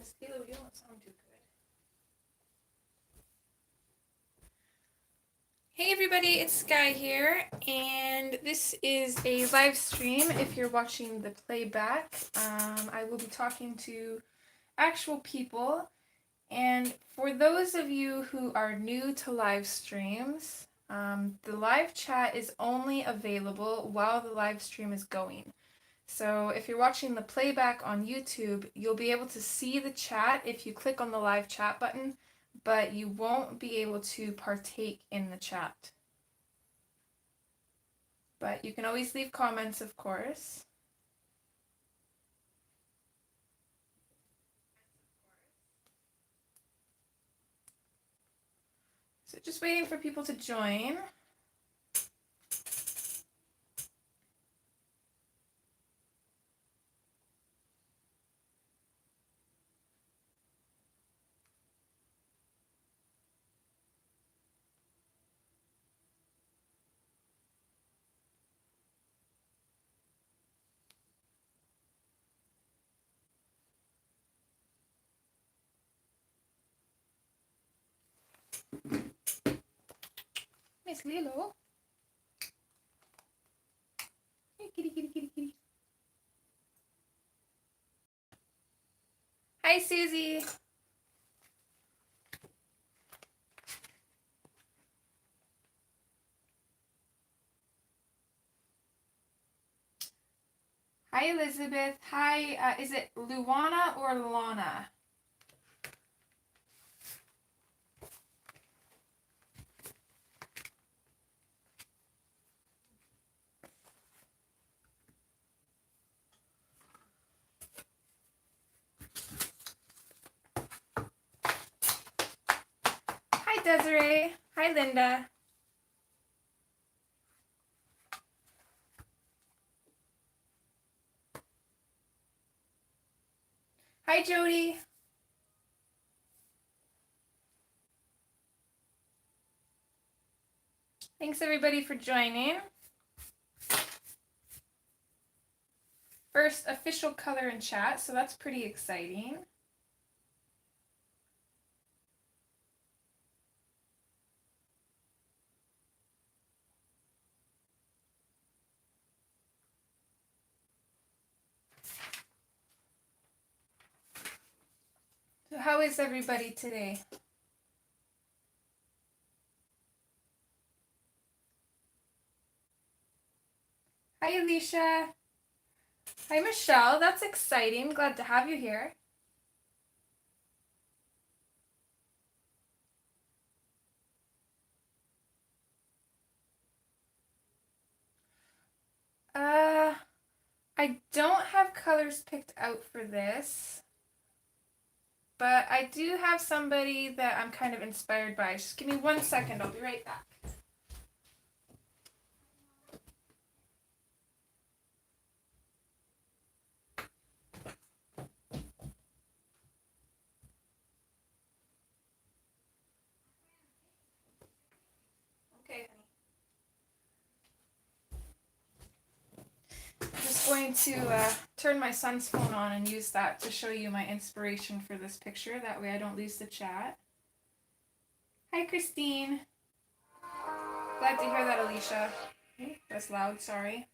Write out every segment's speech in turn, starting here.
this halo, you don't sound too good. Hey everybody, it's Skyee here, and this is a live stream. If you're watching the playback, I will be talking to actual people. And for those of you who are new to live streams, the live chat is only available while the live stream is going. So if you're watching the playback on YouTube, you'll be able to see the chat if you click on the live chat button, but you won't be able to partake in the chat. But you can always leave comments, of course. So just waiting for people to join. Miss Lilo. Hey, kitty, kitty, kitty, kitty. Hi, Susie. Hi, Elizabeth. Hi, is it Luana or Lana? Hi, Desiree. Hi, Linda. Hi, Jody. Thanks, everybody, for joining. First official color in chat, so that's pretty exciting. So how is everybody today? Hi, Alicia. Hi, Michelle. That's exciting. Glad to have you here. I don't have colors picked out for this, but I do have somebody that I'm kind of inspired by. Just give me 1 second. I'll be right back. Okay, honey. I'm just going to turn my son's phone on and use that to show you my inspiration for this picture. That way I don't lose the chat. Hi, Christine. Glad to hear that, Alicia. That's loud, sorry.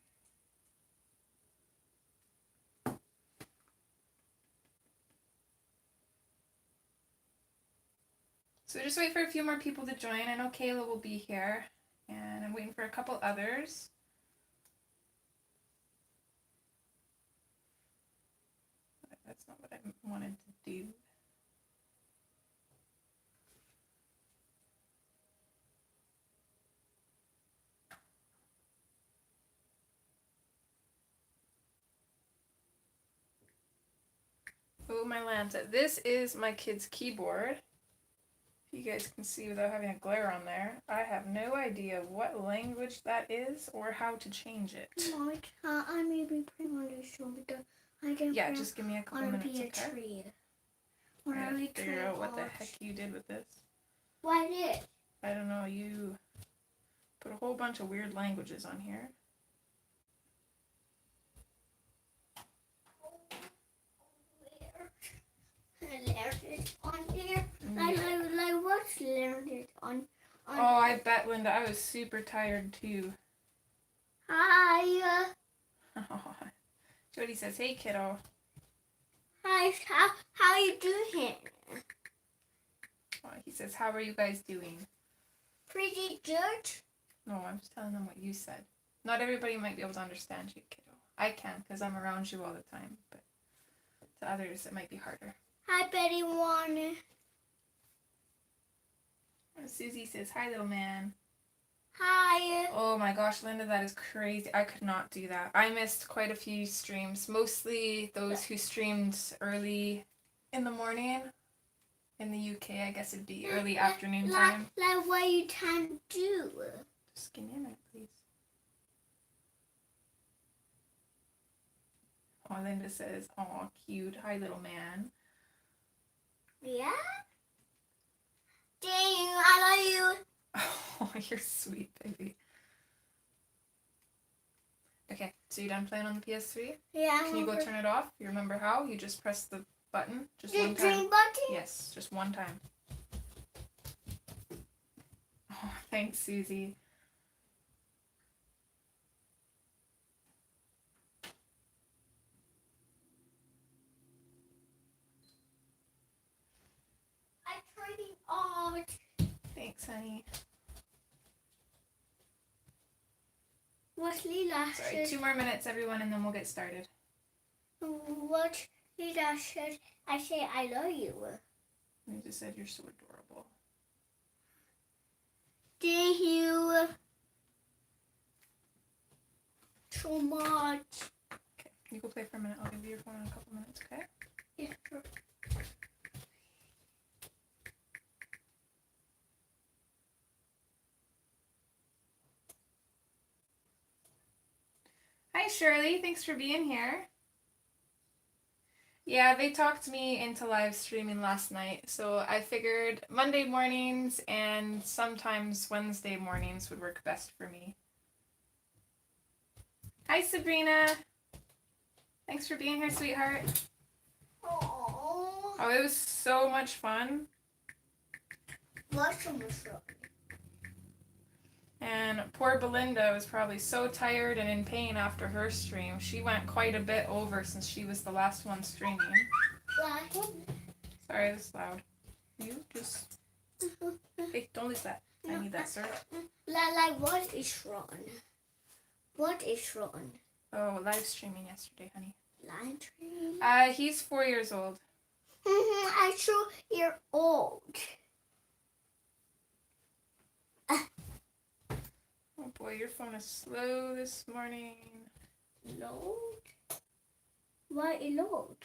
So just wait for a few more people to join. I know Kayla will be here, and I'm waiting for a couple others. That's not what I wanted to do. Oh, my Lanta. This is my kid's keyboard. You guys can see without having a glare on there. I have no idea what language that is or how to change it. I maybe put on the show because I can. Yeah, just give me a couple minutes. Be a tree. When I figure out what the heck you did with this. What I did? I don't know. You put a whole bunch of weird languages on here. Where? I bet, Linda, I was super tired too. Hi. Jody says, hey, kiddo. Hi. How you doing? He says, how are you guys doing? Pretty good. No, I'm just telling them what you said. Not everybody might be able to understand you, kiddo. I can, because I'm around you all the time, but to others it might be harder. Hi, Betty Warner. Susie says, hi, little man. Hi. Oh my gosh, Linda, that is crazy. I could not do that. I missed quite a few streams, mostly those who streamed early in the morning. In the UK, I guess it'd be early afternoon time. Like what you can do. Just give me a minute, please. Oh, Linda says, "Aw, cute. Hi, little man." Yeah? Dang, I love you. Oh, you're sweet, baby. Okay, so you done playing on the PS3? Yeah. Can you go turn it off? You remember how? You just press the button just one The time. green button? Yes, just one time. Oh, thanks, Susie. I'm turning on. Thanks, honey. What Lila Sorry, said. 2 more minutes, everyone, and then we'll get started. What Lila said. I say I love you. You just said you're so adorable. Thank you so much. Okay, you go play for a minute. I'll give you your phone in a couple minutes, okay? Yeah, sure. Hi, Shirley. Thanks for being here. Yeah, they talked me into live streaming last night, so I figured Monday mornings and sometimes Wednesday mornings would work best for me. Hi, Sabrina. Thanks for being here, sweetheart. Oh, Oh, it was so much fun. what's so much fun? And poor Belinda was probably so tired and in pain after her stream. She went quite a bit over since she was the last one streaming. Sorry, that's loud. You just... Hey, don't lose that. I need that, sir. Like what is wrong? What is wrong? Oh, live streaming yesterday, honey. Live stream? He's 4 years old. I'm 2 years old. Oh boy, your phone is slow this morning. Load? Why it load?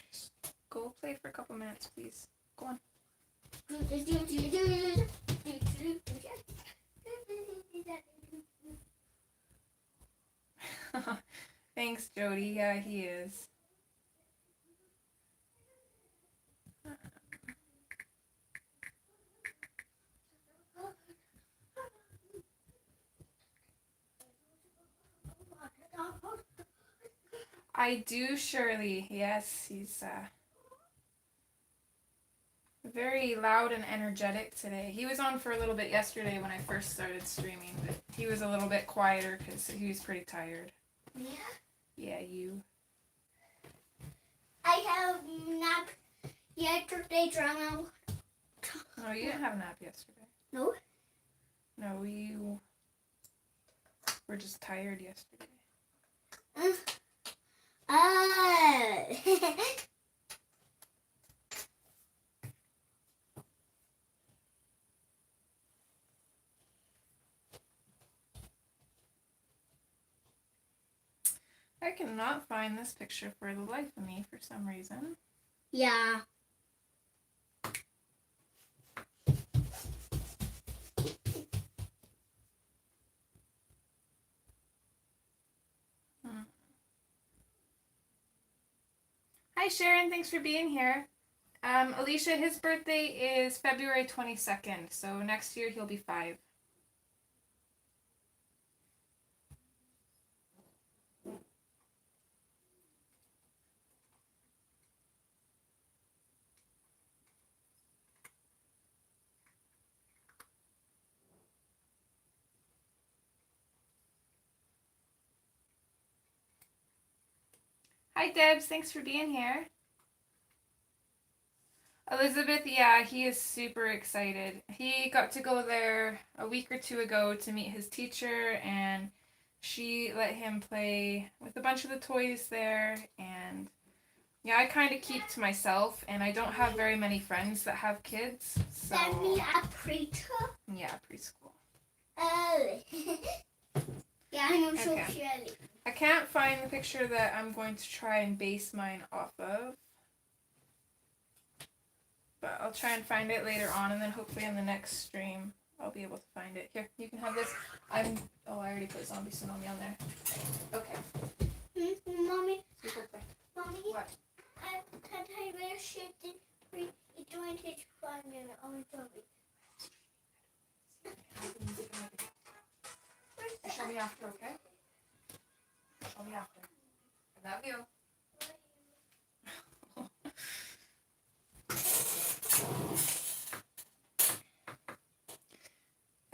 Go play for a couple minutes, please. Go on. Thanks, Jody. Yeah, he is. I do, Shirley. Yes, he's very loud and energetic today. He was on for a little bit yesterday when I first started streaming, but he was a little bit quieter because he was pretty tired. Yeah. Yeah, you. I have nap yesterday drama. No, you didn't have a nap yesterday. No? No, you were just tired yesterday. I cannot find this picture for the life of me for some reason. Yeah. Hi Sharon, thanks for being here. Alicia, his birthday is February 22nd, so next year he'll be 5. Hi, Debs. Thanks for being here. Elizabeth, yeah, he is super excited. He got to go there a week or two ago to meet his teacher, and she let him play with a bunch of the toys there. And yeah, I kind of keep to myself, and I don't have very many friends that have kids. So Send me a printer. yeah, preschool. Early. Yeah, I know so Okay. clearly. I can't find the picture that I'm going to try and base mine off of. But I'll try and find it later on, and then hopefully in the next stream I'll be able to find it. Here, you can have this. I already put Zombie Tsunami on there. Okay. Mommy, Super quick. Mommy, What? can I wear shit in it going to find me on Zombie? Show me after, okay? Show me after. I love you.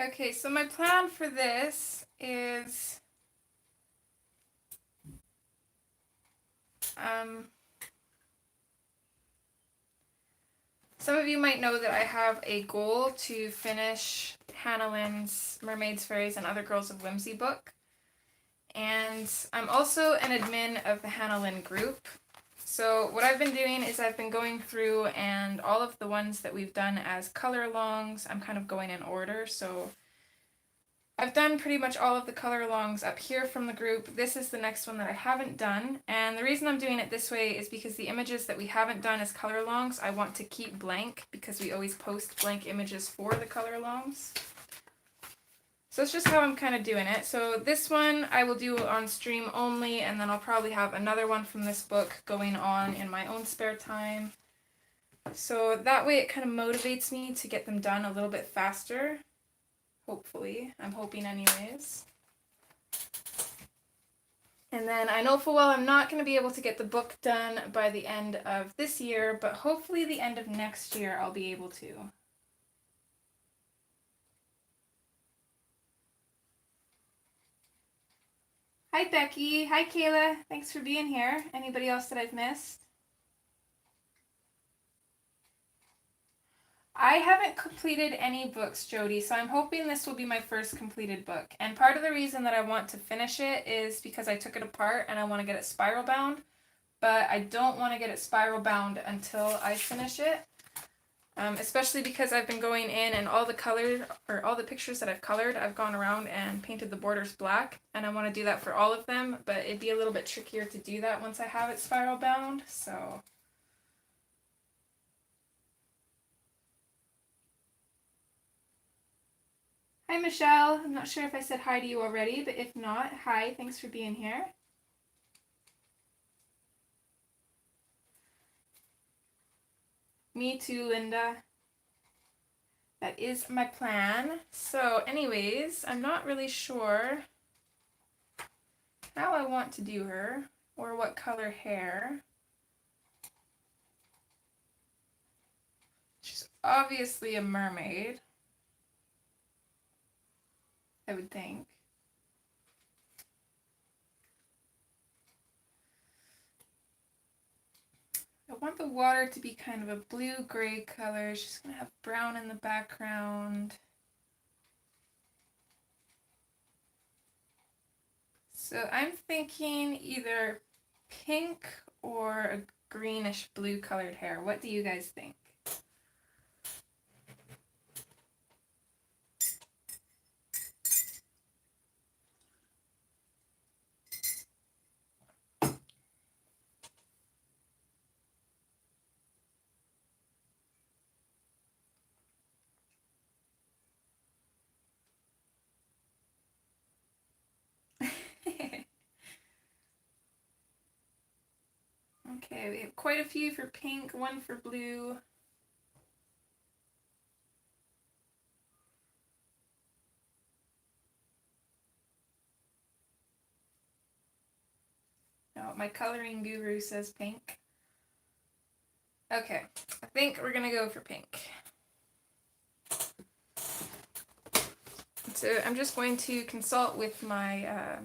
Okay, so my plan for this is some of you might know that I have a goal to finish Hannah Lynn's Mermaids, Fairies, and Other Girls of Whimsy book. And I'm also an admin of the Hannah Lynn group. So what I've been doing is I've been going through, and all of the ones that we've done as color alongs, I'm kind of going in order. So I've done pretty much all of the color alongs up here from the group. This is the next one that I haven't done. And the reason I'm doing it this way is because the images that we haven't done as color alongs, I want to keep blank because we always post blank images for the color alongs. So it's just how I'm kind of doing it. So this one I will do on stream only, and then I'll probably have another one from this book going on in my own spare time. So that way it kind of motivates me to get them done a little bit faster. Hopefully. I'm hoping anyways. And then I know full well I'm not going to be able to get the book done by the end of this year, but hopefully the end of next year I'll be able to. Hi Becky. Hi Kayla. Thanks for being here. Anybody else that I've missed? I haven't completed any books, Jody, so I'm hoping this will be my first completed book. And part of the reason that I want to finish it is because I took it apart and I want to get it spiral bound, but I don't want to get it spiral bound until I finish it. Especially because I've been going in and all the pictures that I've colored, I've gone around and painted the borders black, and I want to do that for all of them, but it'd be a little bit trickier to do that once I have it spiral bound, so. Hi Michelle, I'm not sure if I said hi to you already, but if not, hi, thanks for being here. Me too, Linda. That is my plan. So anyways, I'm not really sure how I want to do her or what color hair. She's obviously a mermaid, I would think. I want the water to be kind of a blue-gray color. She's going to have brown in the background. So I'm thinking either pink or a greenish blue colored hair. What do you guys think? Okay, we have quite a few for pink, one for blue. No, my coloring guru says pink. Okay, I think we're gonna go for pink. So I'm just going to consult with my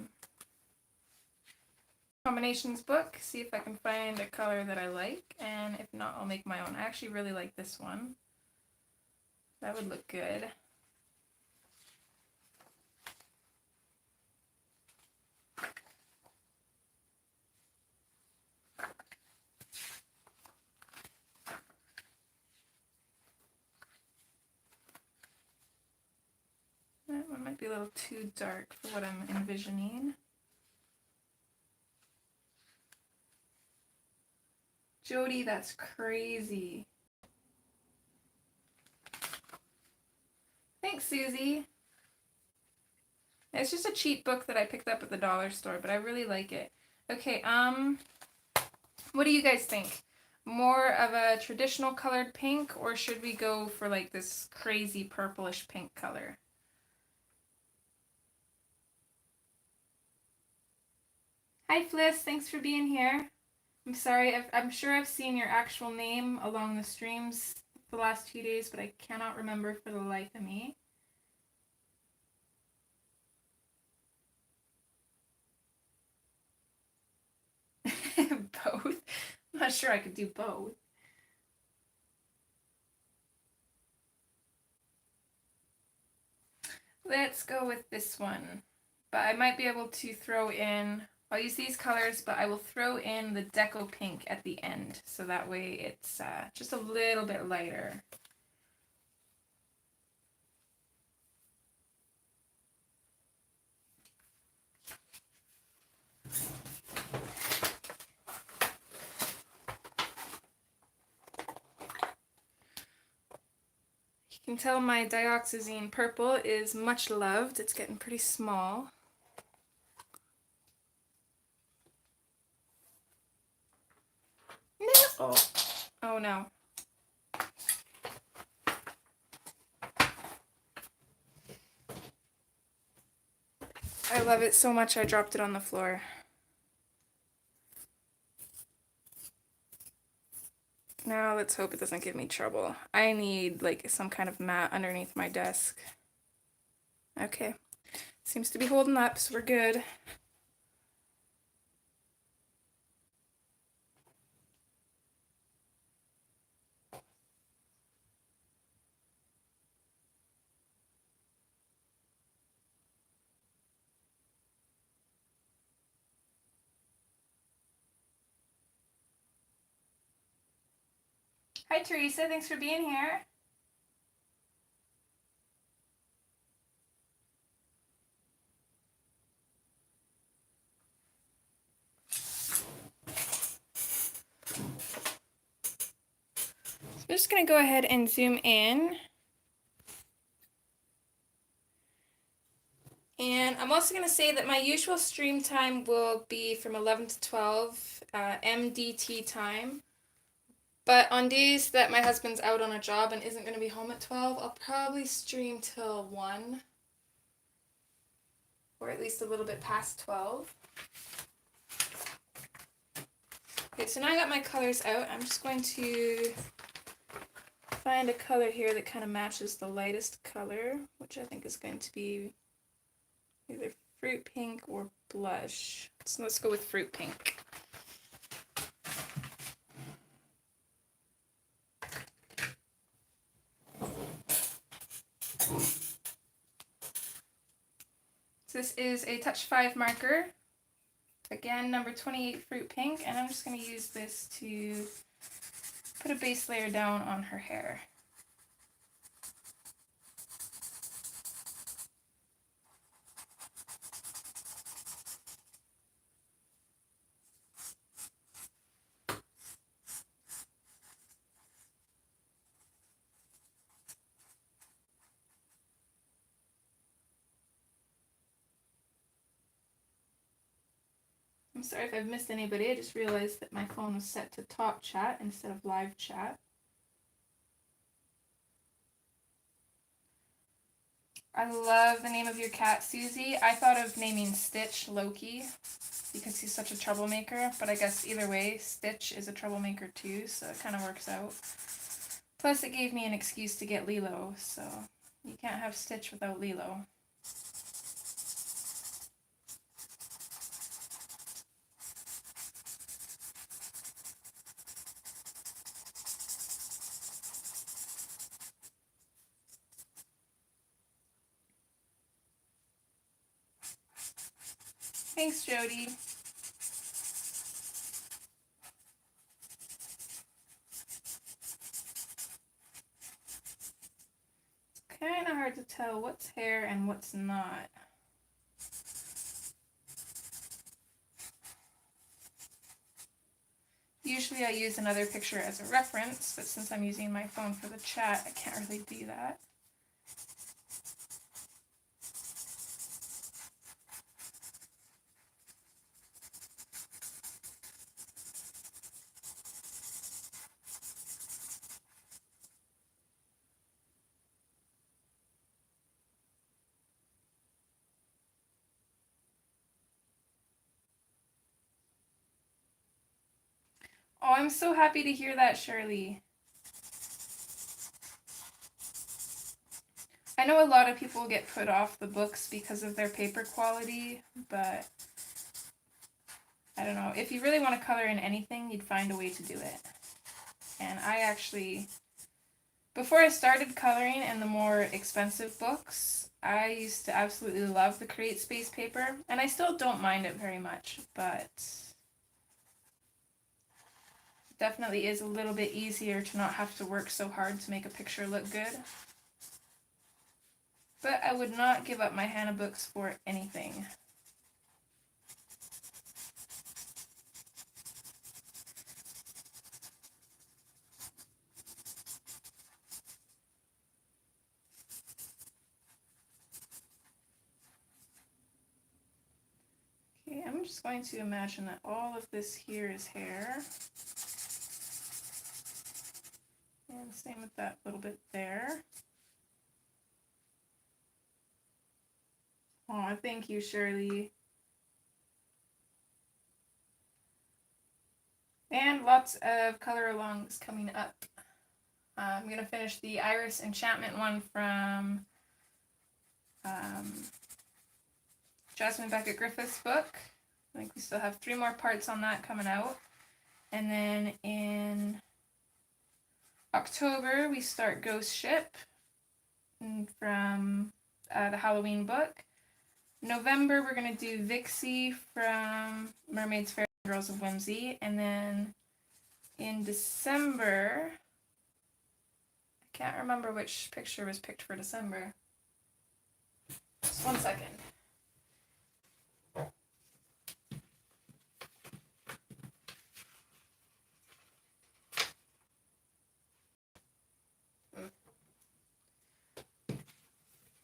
combinations book, see if I can find a color that I like, and if not, I'll make my own. I actually really like this one. That would look good. That one might be a little too dark for what I'm envisioning. Jody, that's crazy. Thanks, Susie. It's just a cheap book that I picked up at the dollar store, but I really like it. Okay, what do you guys think? More of a traditional colored pink, or should we go for like this crazy purplish pink color? Hi Fliss, thanks for being here. I'm sorry, I'm sure I've seen your actual name along the streams the last few days, but I cannot remember for the life of me. Both? I'm not sure I could do both. Let's go with this one. But I might be able to throw in, I'll use these colors, but I will throw in the Deco Pink at the end. So that way it's just a little bit lighter. You can tell my dioxazine purple is much loved. It's getting pretty small. No! Oh no. I love it so much I dropped it on the floor. Now let's hope it doesn't give me trouble. I need like some kind of mat underneath my desk. Okay. Seems to be holding up, so we're good. Hi Teresa, thanks for being here. I'm just going to go ahead and zoom in. And I'm also going to say that my usual stream time will be from 11 to 12 MDT time. But on days that my husband's out on a job and isn't going to be home at 12, I'll probably stream till 1. Or at least a little bit past 12. Okay, so now I got my colors out. I'm just going to find a color here that kind of matches the lightest color, which I think is going to be either fruit pink or blush. So let's go with fruit pink. So this is a Touch 5 marker. Again, number 28 fruit pink, and I'm just going to use this to put a base layer down on her hair. I'm sorry if I've missed anybody, I just realized that my phone was set to top chat instead of live chat. I love the name of your cat, Susie. I thought of naming Stitch Loki because he's such a troublemaker, but I guess either way, Stitch is a troublemaker too, so it kind of works out. Plus, it gave me an excuse to get Lilo, so you can't have Stitch without Lilo. Thanks, Jody. It's kind of hard to tell what's hair and what's not. Usually I use another picture as a reference, but since I'm using my phone for the chat, I can't really do that. Oh, I'm so happy to hear that, Shirley. I know a lot of people get put off the books because of their paper quality, but I don't know. If you really want to color in anything, you'd find a way to do it. And I actually, before I started coloring in the more expensive books, I used to absolutely love the Create Space paper, and I still don't mind it very much, but it definitely is a little bit easier to not have to work so hard to make a picture look good. But I would not give up my Hannah books for anything. Okay, I'm just going to imagine that all of this here is hair. And same with that little bit there. Oh, thank you, Shirley. And lots of color alongs coming up. I'm going to finish the Iris Enchantment one from Jasmine Beckett Griffith's book. I think we still have 3 more parts on that coming out. And then in October, we start Ghost Ship from the Halloween book. November, we're going to do Vixie from Mermaids, Fairies, and Girls of Whimsy. And then in December, I can't remember which picture was picked for December. Just one second.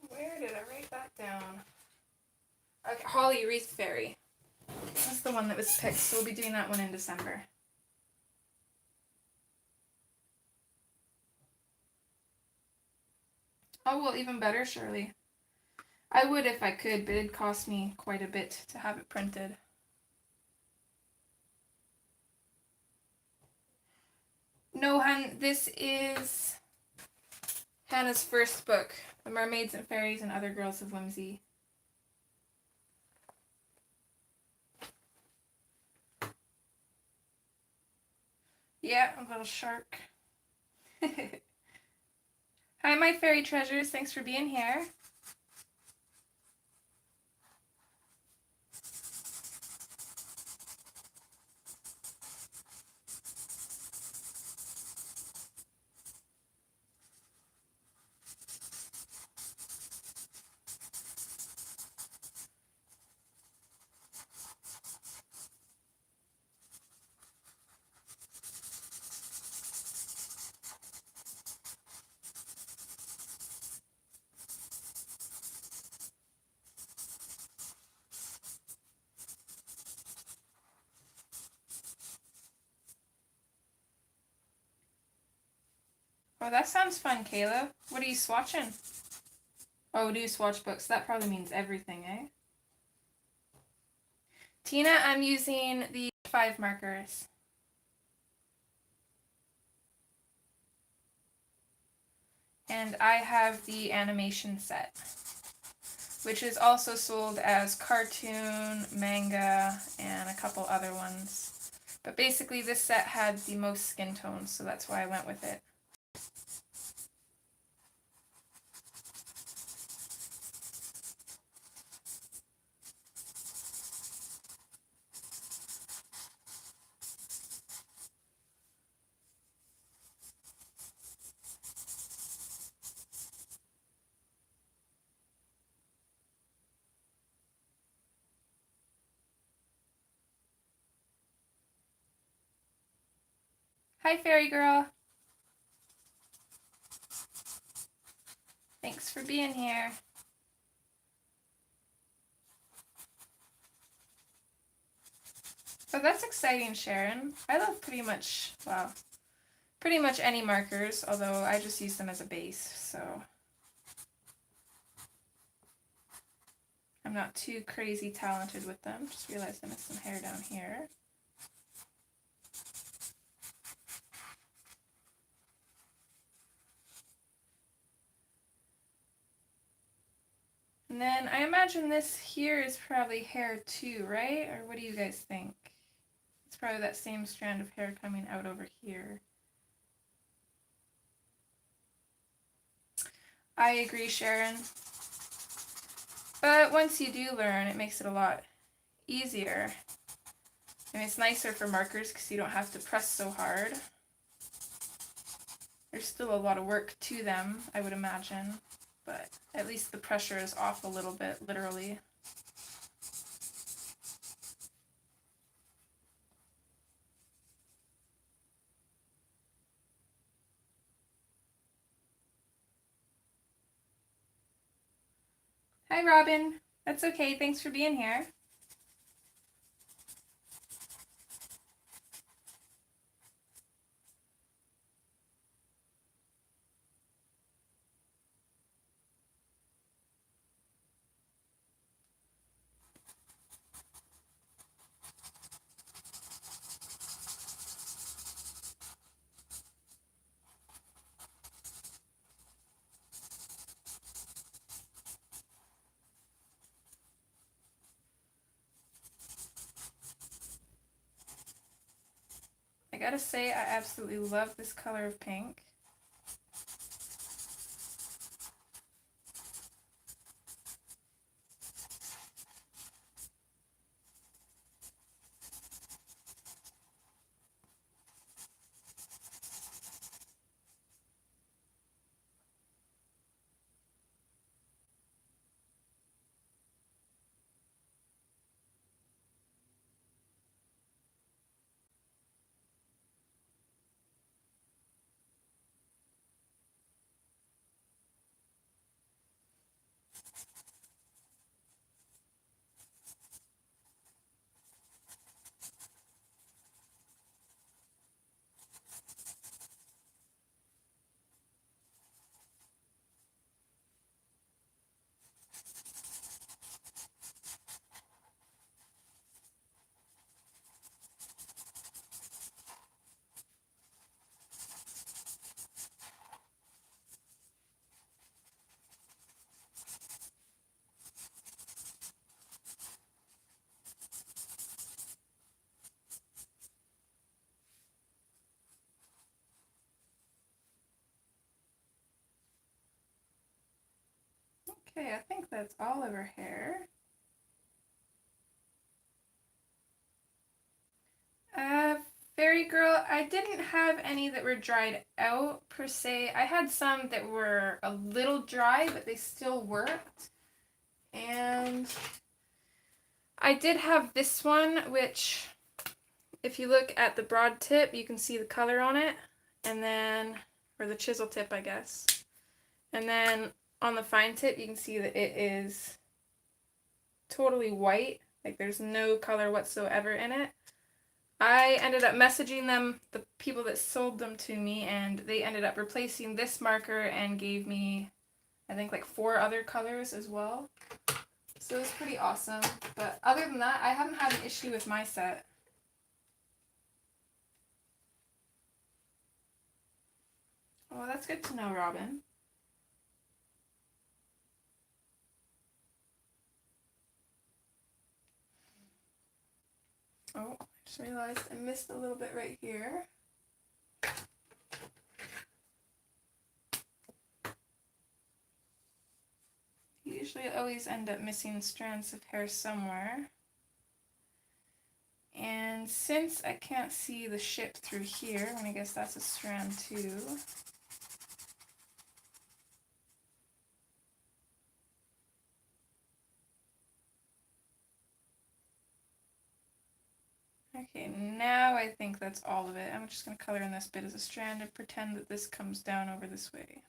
Where did I write that down? Okay, Holly Wreath Fairy. That's the one that was picked, so we'll be doing that one in December. Oh, well, even better, Shirley. I would if I could, but it'd cost me quite a bit to have it printed. No, hun, this is Hannah's first book, The Mermaids and Fairies and Other Girls of Whimsy. Yeah, a little shark. Hi, my fairy treasures. Thanks for being here. Oh, that sounds fun, Kayla. What are you swatching? Oh, do you swatch books? That probably means everything, eh? Tina, I'm using the 5 markers. And I have the animation set, which is also sold as cartoon, manga, and a couple other ones. But basically this set had the most skin tones, so that's why I went with it. Hi, Fairy Girl. Thanks for being here. Oh, that's exciting, Sharon. I love pretty much, well, pretty much any markers, although I just use them as a base, so I'm not too crazy talented with them. Just realized I missed some hair down here. And then I imagine this here is probably hair too, right? Or what do you guys think? It's probably that same strand of hair coming out over here. I agree, Sharon. But once you do learn, it makes it a lot easier. And it's nicer for markers because you don't have to press so hard. There's still a lot of work to them, I would imagine. But at least the pressure is off a little bit, literally. Hi, Robin. That's okay. Thanks for being here. I gotta say, I absolutely love this color of pink. Okay, I think that's all of her hair. Fairy Girl, I didn't have any that were dried out per se. I had some that were a little dry, but they still worked. And I did have this one, which if you look at the broad tip, you can see the color on it. And then, or the chisel tip, I guess. And then on the fine tip, you can see that it is totally white. Like there's no color whatsoever in it. I ended up messaging them, the people that sold them to me, and they ended up replacing this marker and gave me, I think, like 4 other colors as well. So it was pretty awesome. But other than that, I haven't had an issue with my set. Oh, that's good to know, Robin. Oh, I just realized I missed a little bit right here. You usually always end up missing strands of hair somewhere. And since I can't see the ship through here, and I guess that's a strand too, Okay, now I think that's all of it. I'm just going to color in this bit as a strand and pretend that this comes down over this way.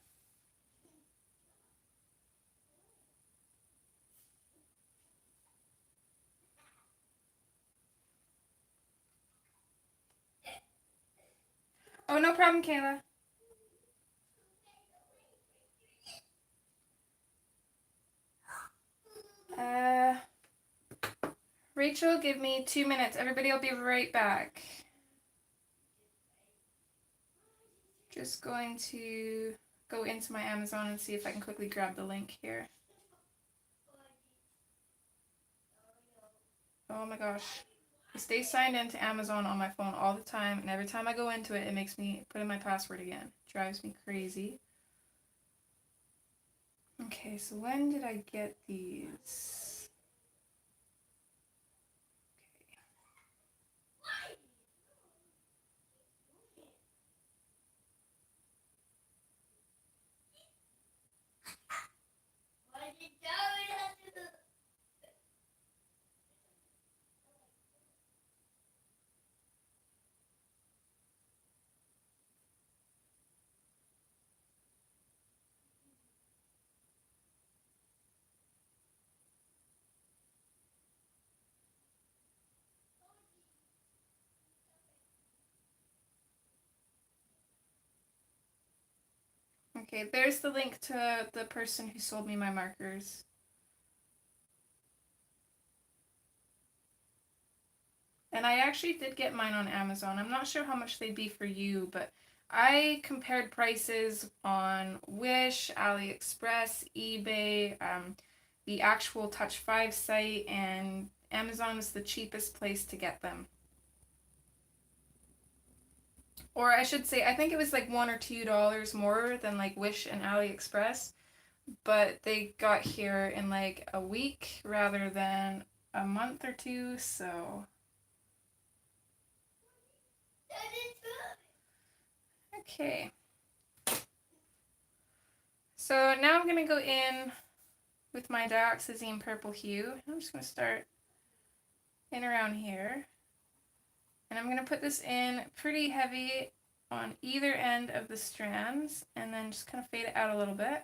Oh, no problem, Kayla. Rachel, give me 2 minutes. Everybody, I'll be right back. Just going to go into my Amazon and see if I can quickly grab the link here. Oh my gosh. I stay signed into Amazon on my phone all the time, and every time I go into it, it makes me put in my password again. Drives me crazy. Okay, so when did I get these? Okay, there's the link to the person who sold me my markers. And I actually did get mine on Amazon. I'm not sure how much they'd be for you, but I compared prices on Wish, AliExpress, eBay, the actual Touch 5 site, and Amazon is the cheapest place to get them. Or I should say, I think it was like $1 or $2 more than like Wish and AliExpress, but they got here in like a week rather than a month or two, so. Okay. So now I'm going to go in with my dioxazine purple hue. I'm just going to start in around here. And I'm going to put this in pretty heavy on either end of the strands and then just kind of fade it out a little bit.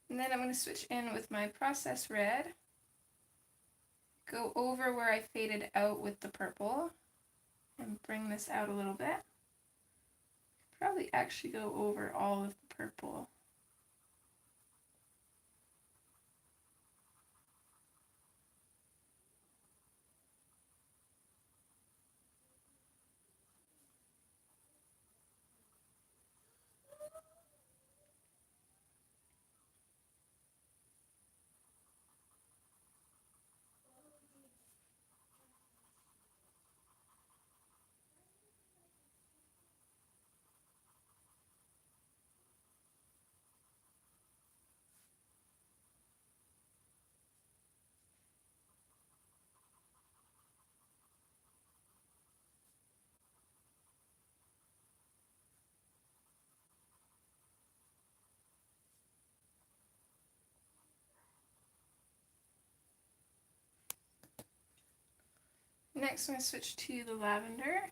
And then I'm going to switch in with my process red, go over where I faded out with the purple, and bring this out a little bit. Probably actually go over all of the purple. Next I'm going to switch to the lavender.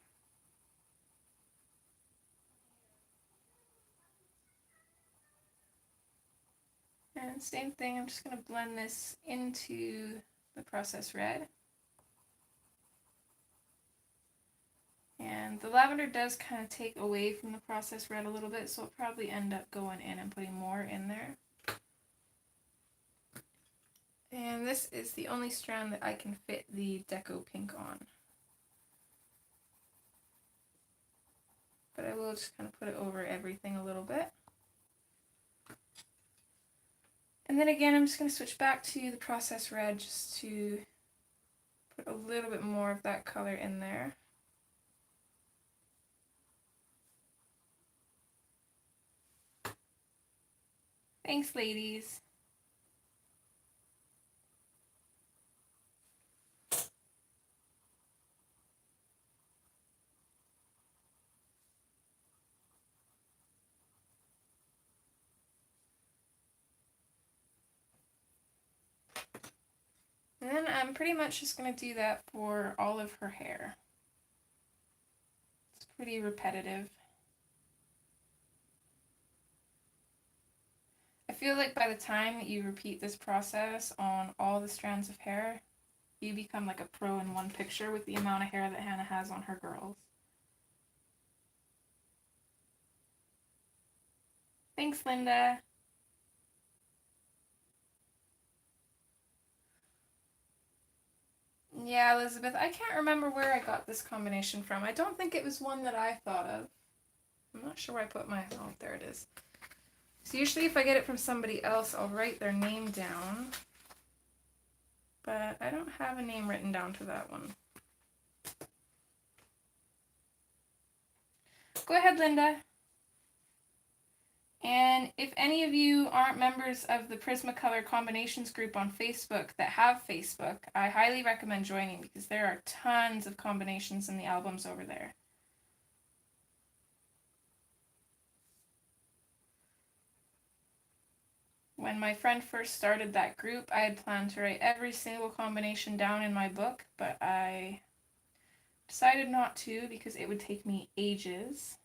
And same thing, I'm just going to blend this into the process red. And the lavender does kind of take away from the process red a little bit, so I'll probably end up going in and putting more in there. And this is the only strand that I can fit the Deco Pink on. But I will just kind of put it over everything a little bit. And then again, I'm just going to switch back to the process red just to put a little bit more of that color in there. Thanks, ladies. And then I'm pretty much just going to do that for all of her hair. It's pretty repetitive. I feel like by the time you repeat this process on all the strands of hair, you become like a pro in one picture with the amount of hair that Hannah has on her girls. Thanks, Linda. Yeah, Elizabeth, I can't remember where I got this combination from. I don't think it was one that I thought of. I'm not sure where I put my... Oh, there it is. So usually if I get it from somebody else, I'll write their name down. But I don't have a name written down for that one. Go ahead, Linda. And if any of you aren't members of the Prismacolor Combinations group on Facebook that have Facebook, I highly recommend joining because there are tons of combinations in the albums over there. When my friend first started that group, I had planned to write every single combination down in my book, but I decided not to because it would take me ages.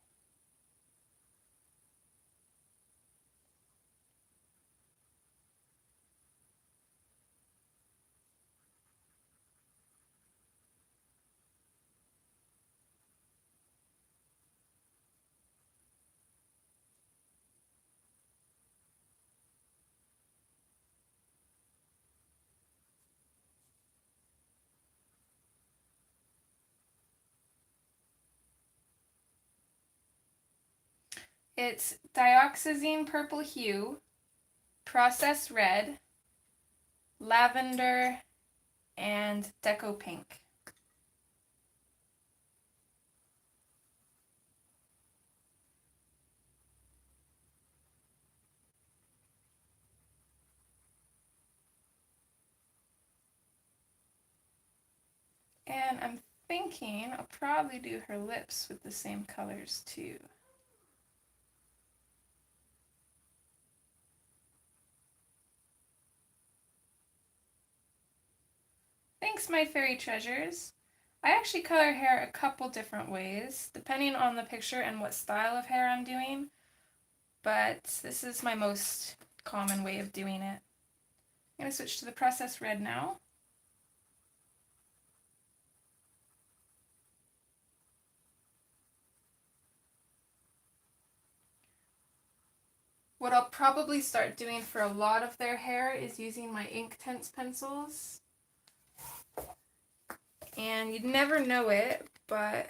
It's dioxazine purple hue, process red, lavender, and deco pink. And I'm thinking I'll probably do her lips with the same colors too. Thanks, my fairy treasures. I actually color hair a couple different ways, depending on the picture and what style of hair I'm doing, but this is my most common way of doing it. I'm going to switch to the process red now. What I'll probably start doing for a lot of their hair is using my Inktense pencils. And you'd never know it, but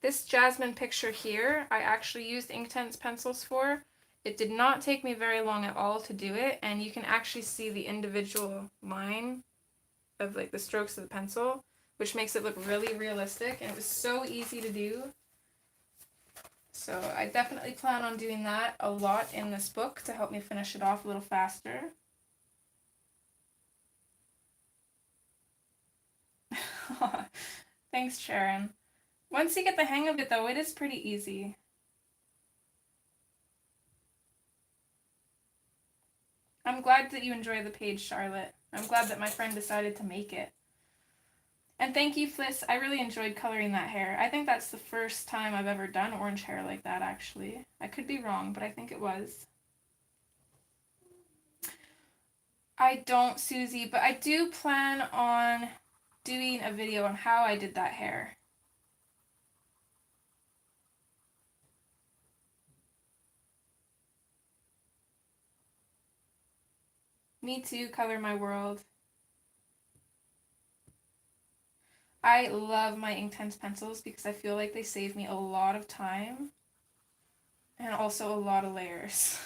this Jasmine picture here, I actually used Inktense pencils for. It did not take me very long at all to do it, and you can actually see the individual line of like the strokes of the pencil, which makes it look really realistic, and it was so easy to do. So I definitely plan on doing that a lot in this book to help me finish it off a little faster. Thanks, Sharon. Once you get the hang of it, though, it is pretty easy. I'm glad that you enjoy the page, Charlotte. I'm glad that my friend decided to make it. And thank you, Fliss. I really enjoyed coloring that hair. I think that's the first time I've ever done orange hair like that, actually. I could be wrong, but I think it was. I don't, Susie, but I do plan on doing a video on how I did that hair. Me too, Color My World. I love my Inktense pencils because I feel like they save me a lot of time and also a lot of layers.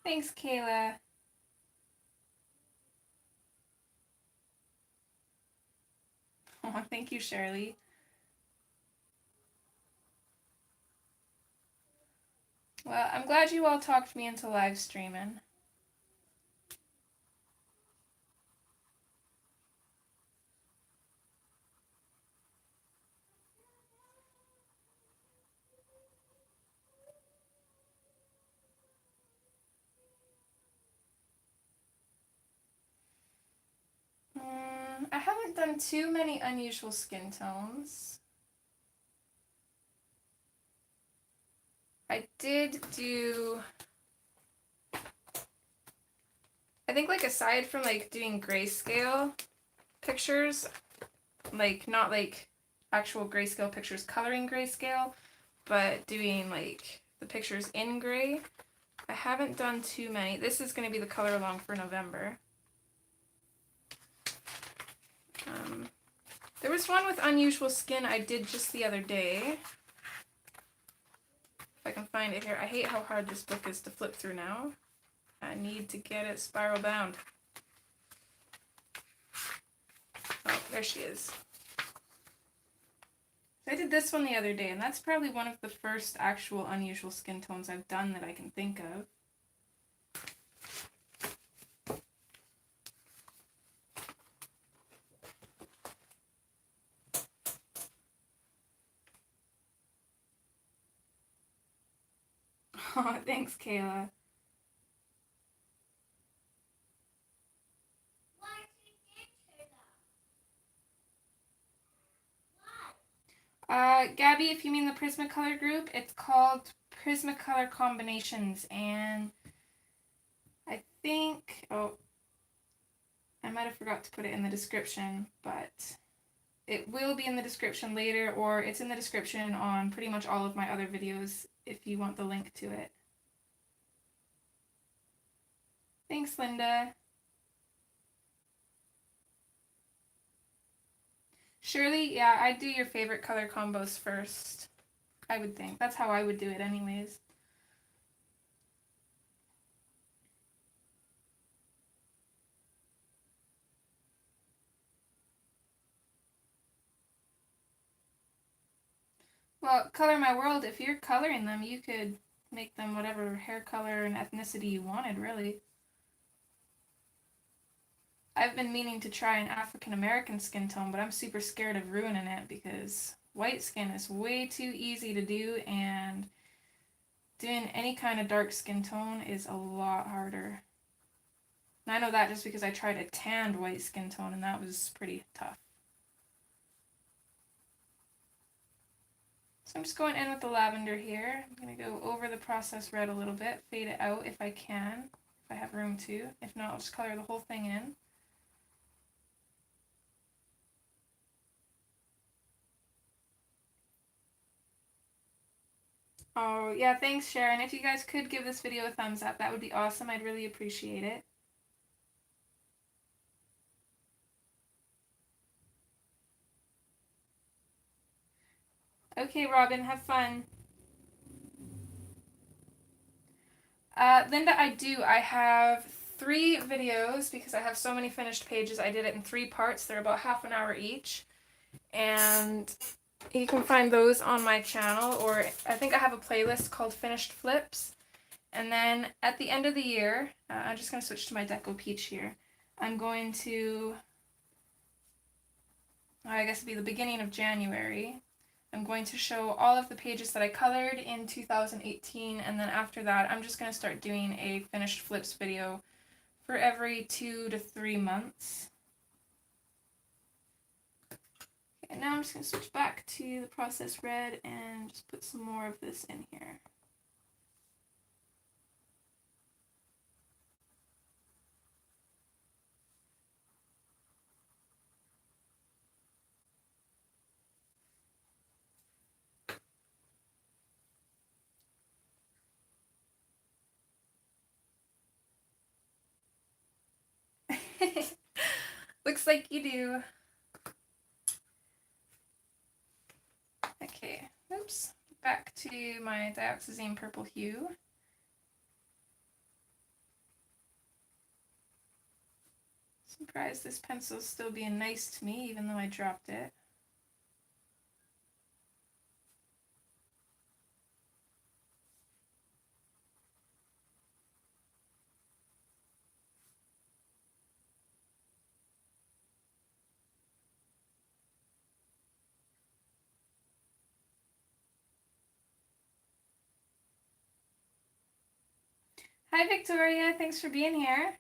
Thanks, Kayla. Oh, thank you, Shirley. Well, I'm glad you all talked me into live streaming. I haven't done too many unusual skin tones. I did do, I think like aside from like doing grayscale pictures, like not like actual grayscale pictures coloring grayscale, but doing like the pictures in gray, I haven't done too many. This is going to be the color along for November. There was one with unusual skin I did just the other day. If I can find it here. I hate how hard this book is to flip through now. I need to get it spiral bound. Oh, there she is. I did this one the other day, and that's probably one of the first actual unusual skin tones I've done that I can think of. Oh, thanks, Kayla. Gabby, if you mean the Prismacolor group, it's called Prismacolor Combinations, and I think, oh, I might have forgot to put it in the description, but it will be in the description later, or it's in the description on pretty much all of my other videos if you want the link to it. Thanks, Linda. Shirley, yeah, I'd do your favorite color combos first. I would think. That's how I would do it anyways. Well, Color My World, if you're coloring them, you could make them whatever hair color and ethnicity you wanted, really. I've been meaning to try an African American skin tone, but I'm super scared of ruining it because white skin is way too easy to do, and doing any kind of dark skin tone is a lot harder. And I know that just because I tried a tanned white skin tone, and that was pretty tough. So I'm just going in with the lavender here. I'm going to go over the processed red a little bit, fade it out if I can, if I have room to. If not, I'll just color the whole thing in. Oh, yeah, thanks, Sharon. If you guys could give this video a thumbs up, that would be awesome. I'd really appreciate it. Okay, Robin, have fun. Linda, I do. I have 3 videos because I have so many finished pages. I did it in 3 parts. They're about half an hour each. And you can find those on my channel, or I think I have a playlist called Finished Flips. And then at the end of the year, I'm just going to switch to my Deco Peach here. I'm going to, I guess it'd be the beginning of January. I'm going to show all of the pages that I colored in 2018, and then after that I'm just going to start doing a finished flips video for every 2 to 3 months. Okay, now I'm just going to switch back to the processed red and just put some more of this in here. Looks like you do. Okay, oops. Back to my dioxazine purple hue. Surprised this pencil's still being nice to me even though I dropped it. Hi Victoria, thanks for being here.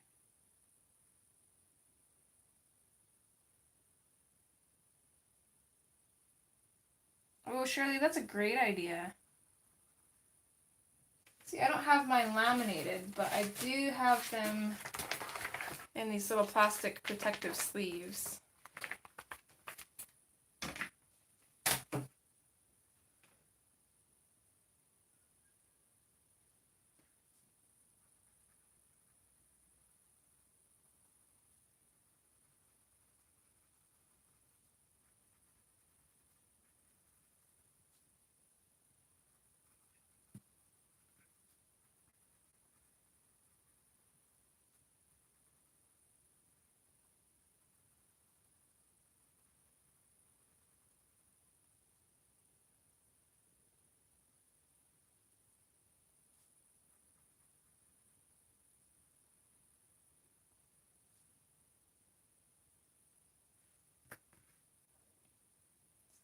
Oh Shirley, that's a great idea. See, I don't have mine laminated, but I do have them in these little plastic protective sleeves.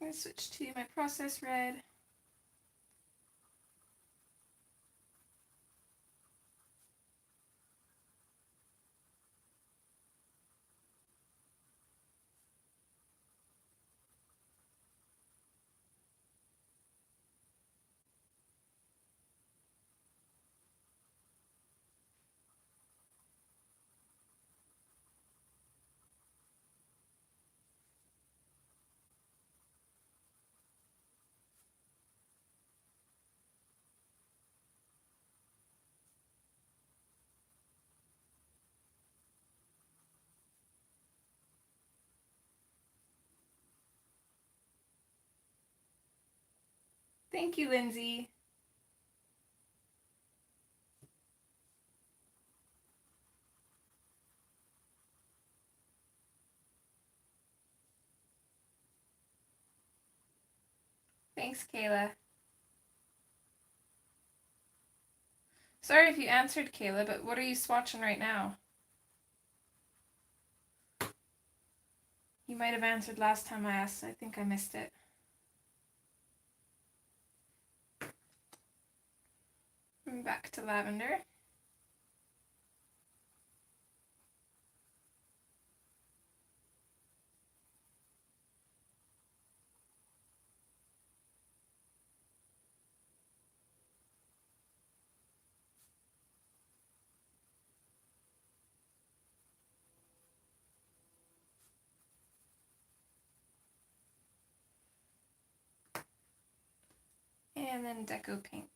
I'm going to switch to my process red. Thank you, Lindsay. Thanks, Kayla. Sorry if you answered, Kayla, but what are you swatching right now? You might have answered last time I asked. I think I missed it. Back to lavender. And then Deco Pink.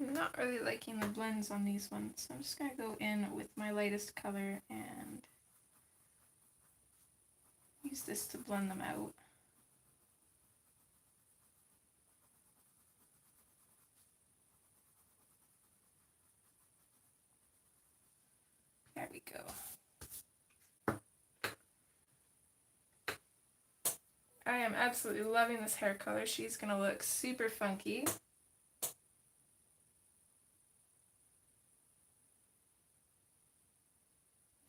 I'm not really liking the blends on these ones, so I'm just going to go in with my lightest color and use this to blend them out. There we go. I am absolutely loving this hair color. She's going to look super funky.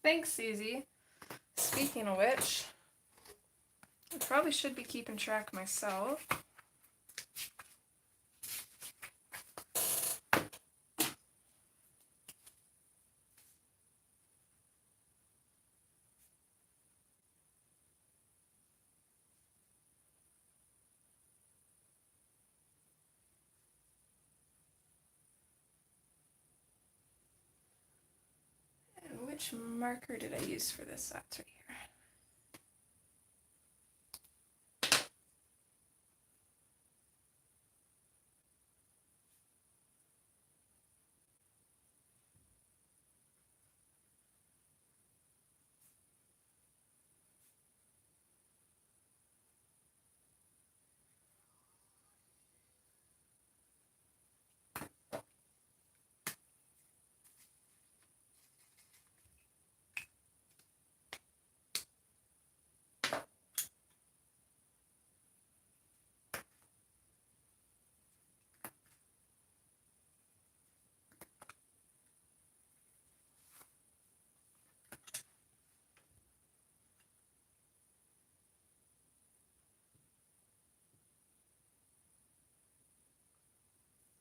Thanks, Susie. Speaking of which, I probably should be keeping track myself. Which marker did I use for this? That's right here.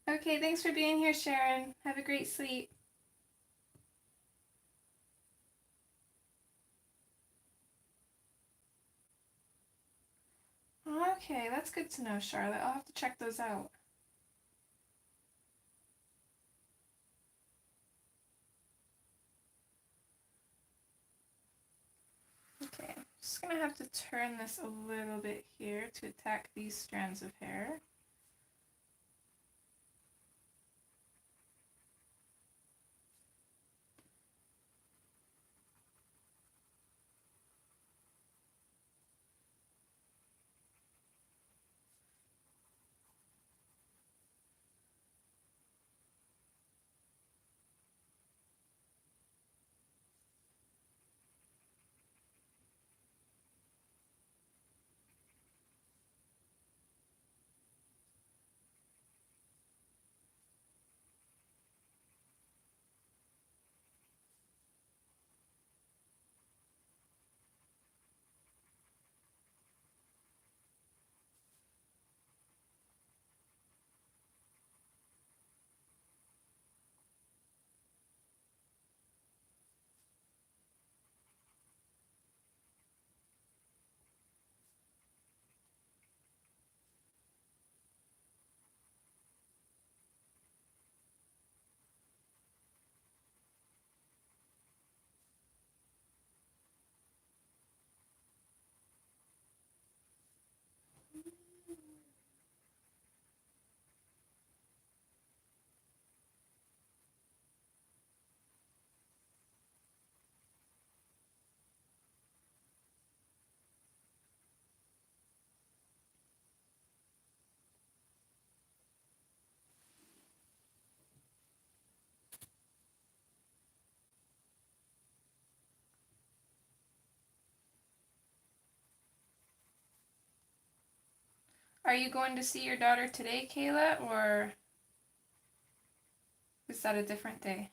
Okay, thanks for being here, Sharon. Have a great sleep. Okay, that's good to know, Charlotte. I'll have to check those out. Okay, I'm just gonna have to turn this a little bit here to attack these strands of hair. Are you going to see your daughter today, Kayla, or is that a different day?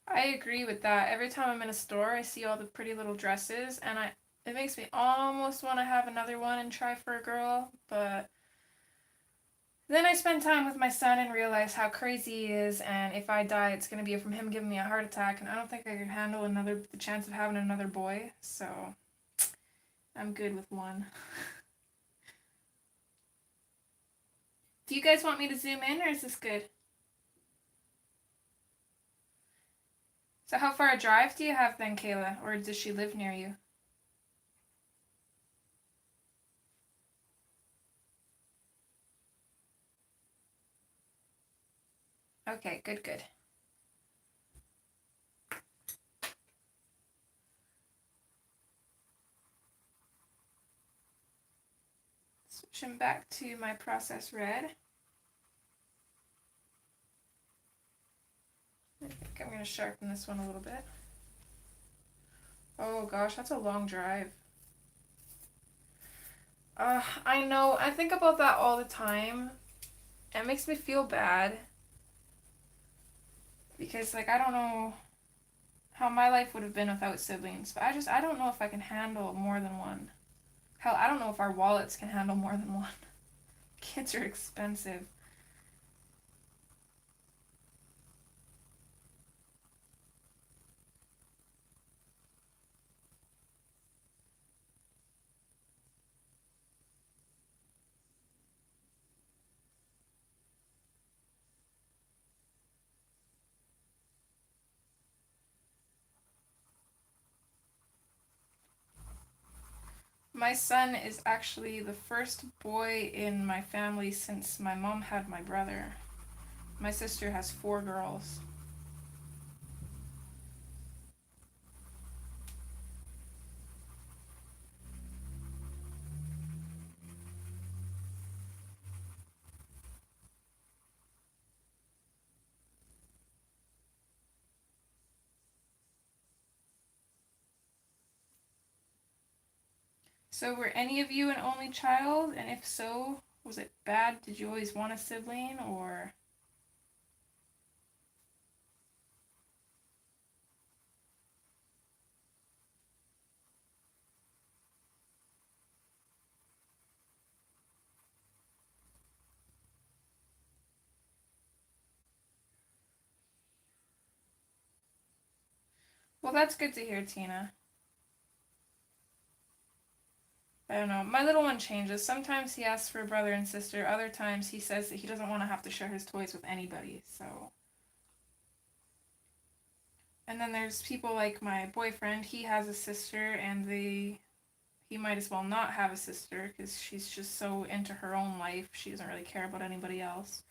I agree with that. Every time I'm in a store, I see all the pretty little dresses, and it makes me almost want to have another one and try for a girl, but then I spend time with my son and realize how crazy he is, and if I die, it's going to be from him giving me a heart attack, and I don't think I could handle the chance of having another boy, so I'm good with one. Do you guys want me to zoom in, or is this good? So how far a drive do you have then, Kayla, or does she live near you? Okay, good, good. Switching back to my process red. I think I'm going to sharpen this one a little bit. Oh gosh, that's a long drive. I know. I think about that all the time. It makes me feel bad. Because, like, I don't know how my life would have been without siblings. But I don't know if I can handle more than one. Hell, I don't know if our wallets can handle more than one. Kids are expensive. My son is actually the first boy in my family since my mom had my brother. My sister has 4 girls. So were any of you an only child? And if so, was it bad? Did you always want a sibling or... Well, that's good to hear, Tina. I don't know. My little one changes. Sometimes he asks for a brother and sister. Other times he says that he doesn't want to have to share his toys with anybody. So, and then there's people like my boyfriend. He has a sister, and he might as well not have a sister because she's just so into her own life. She doesn't really care about anybody else.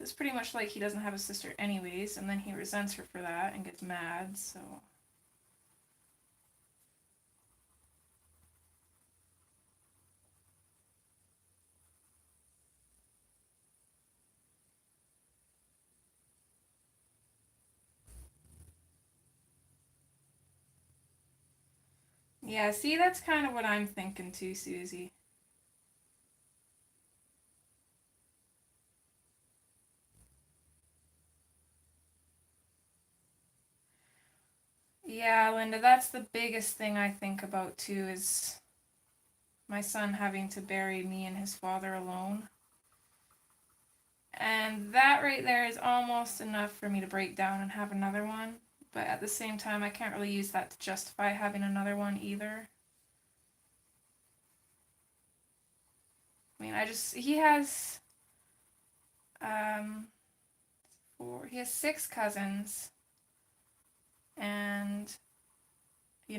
It's pretty much like he doesn't have a sister anyways, and then he resents her for that and gets mad. So. Yeah, see, that's kind of what I'm thinking too, Susie. Yeah, Linda, that's the biggest thing I think about too is my son having to bury me and his father alone. And that right there is almost enough for me to break down and have another one. But at the same time, I can't really use that to justify having another one either. I mean, he has, um, he has 6 cousins. And,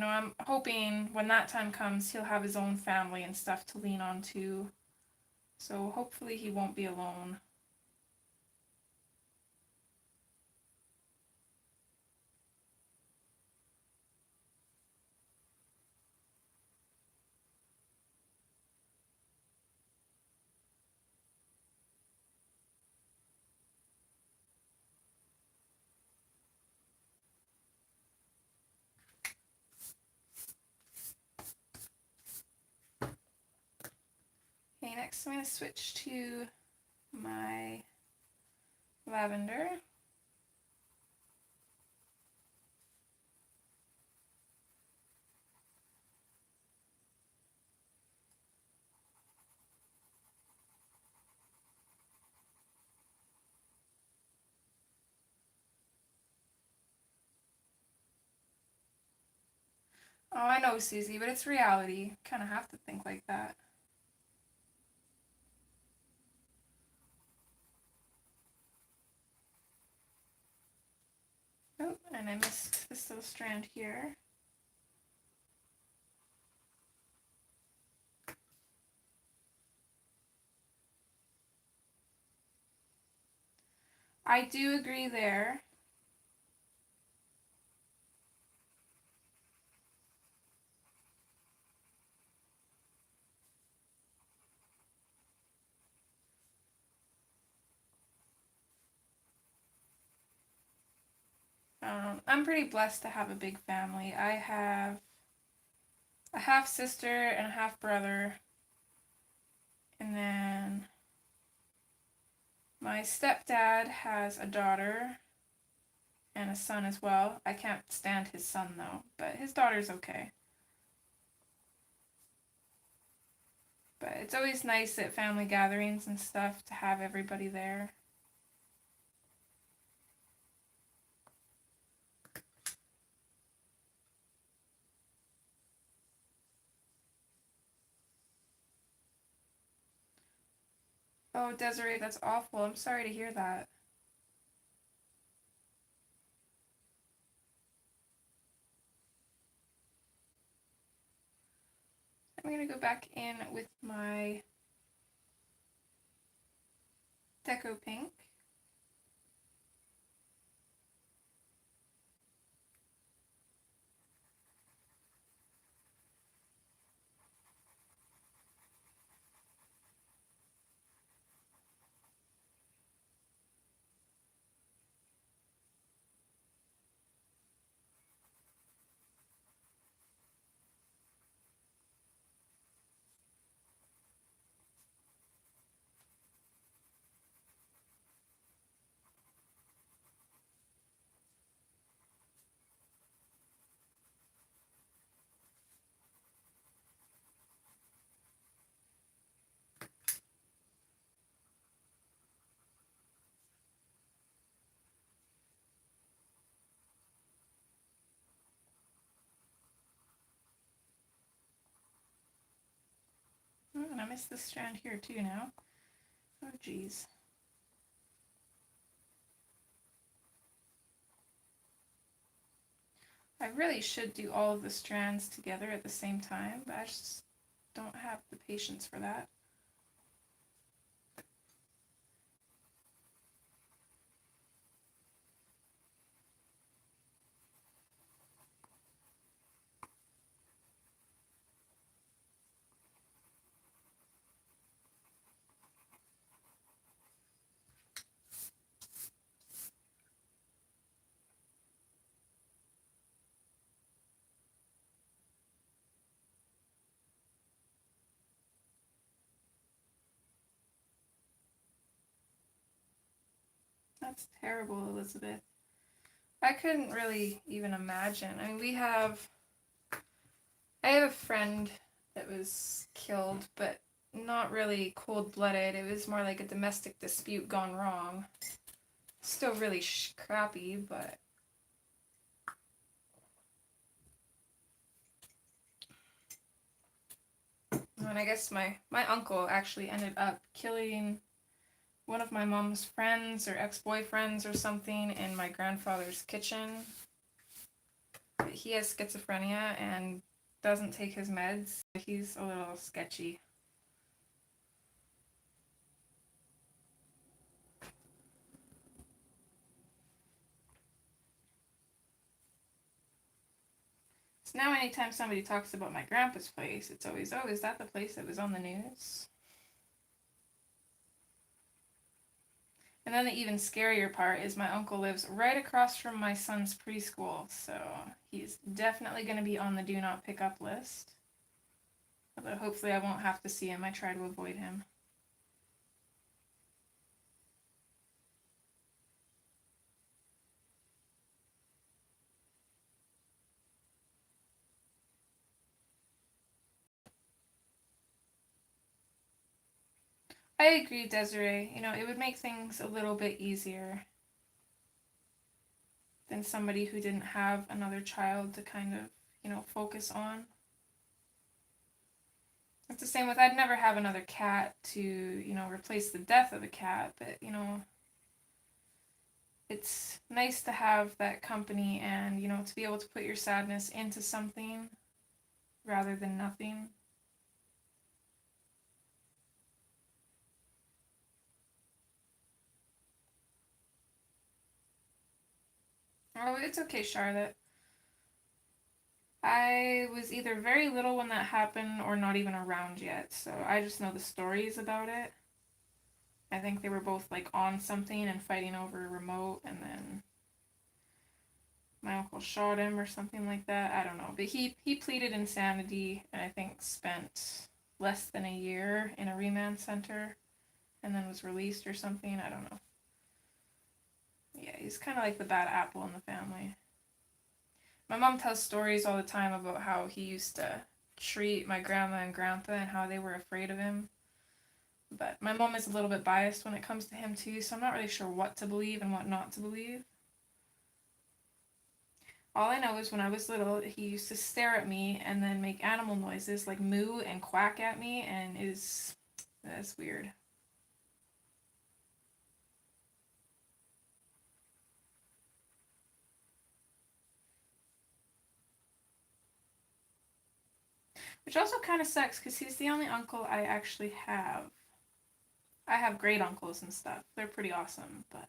I'm hoping when that time comes, he'll have his own family and stuff to lean on too. So hopefully he won't be alone. Okay, next I'm going to switch to my lavender. Oh, I know, Susie, but it's reality. Kind of have to think like that. Oh, and I missed this little strand here. I do agree there. I'm pretty blessed to have a big family. I have a half sister and a half brother. And then my stepdad has a daughter and a son as well. I can't stand his son though, but his daughter's okay. But it's always nice at family gatherings and stuff to have everybody there. Oh, Desiree, that's awful. I'm sorry to hear that. I'm going to go back in with my Deco Pink. And I missed this strand here too now. Oh geez. I really should do all of the strands together at the same time, but I just don't have the patience for that. That's terrible, Elizabeth. I couldn't really even imagine. I mean, I have a friend that was killed, but not really cold-blooded. It was more like a domestic dispute gone wrong. Still really crappy, but... And I guess my uncle actually ended up killing one of my mom's friends or ex-boyfriends or something in my grandfather's kitchen. He has schizophrenia and doesn't take his meds. He's a little sketchy. So now anytime somebody talks about my grandpa's place, it's always, oh, is that the place that was on the news? And then the even scarier part is my uncle lives right across from my son's preschool, so he's definitely going to be on the do not pick up list. Although hopefully I won't have to see him. I try to avoid him. I agree, Desiree. You know, it would make things a little bit easier than somebody who didn't have another child to kind of, you know, focus on. It's the same with, I'd never have another cat to, you know, replace the death of a cat, but, you know, it's nice to have that company and, you know, to be able to put your sadness into something rather than nothing. Oh, it's okay, Charlotte. I was either very little when that happened or not even around yet, so I just know the stories about it. I think they were both like on something and fighting over a remote, and then my uncle shot him or something like that. I don't know, but he pleaded insanity and I think spent less than a year in a remand center and then was released or something. I don't know. Yeah, he's kind of like the bad apple in the family. My mom tells stories all the time about how he used to treat my grandma and grandpa and how they were afraid of him. But my mom is a little bit biased when it comes to him too, so I'm not really sure what to believe and what not to believe. All I know is when I was little, he used to stare at me and then make animal noises like moo and quack at me, and that's weird. Which also kind of sucks because he's the only uncle I actually have. I have great uncles and stuff. They're pretty awesome, but...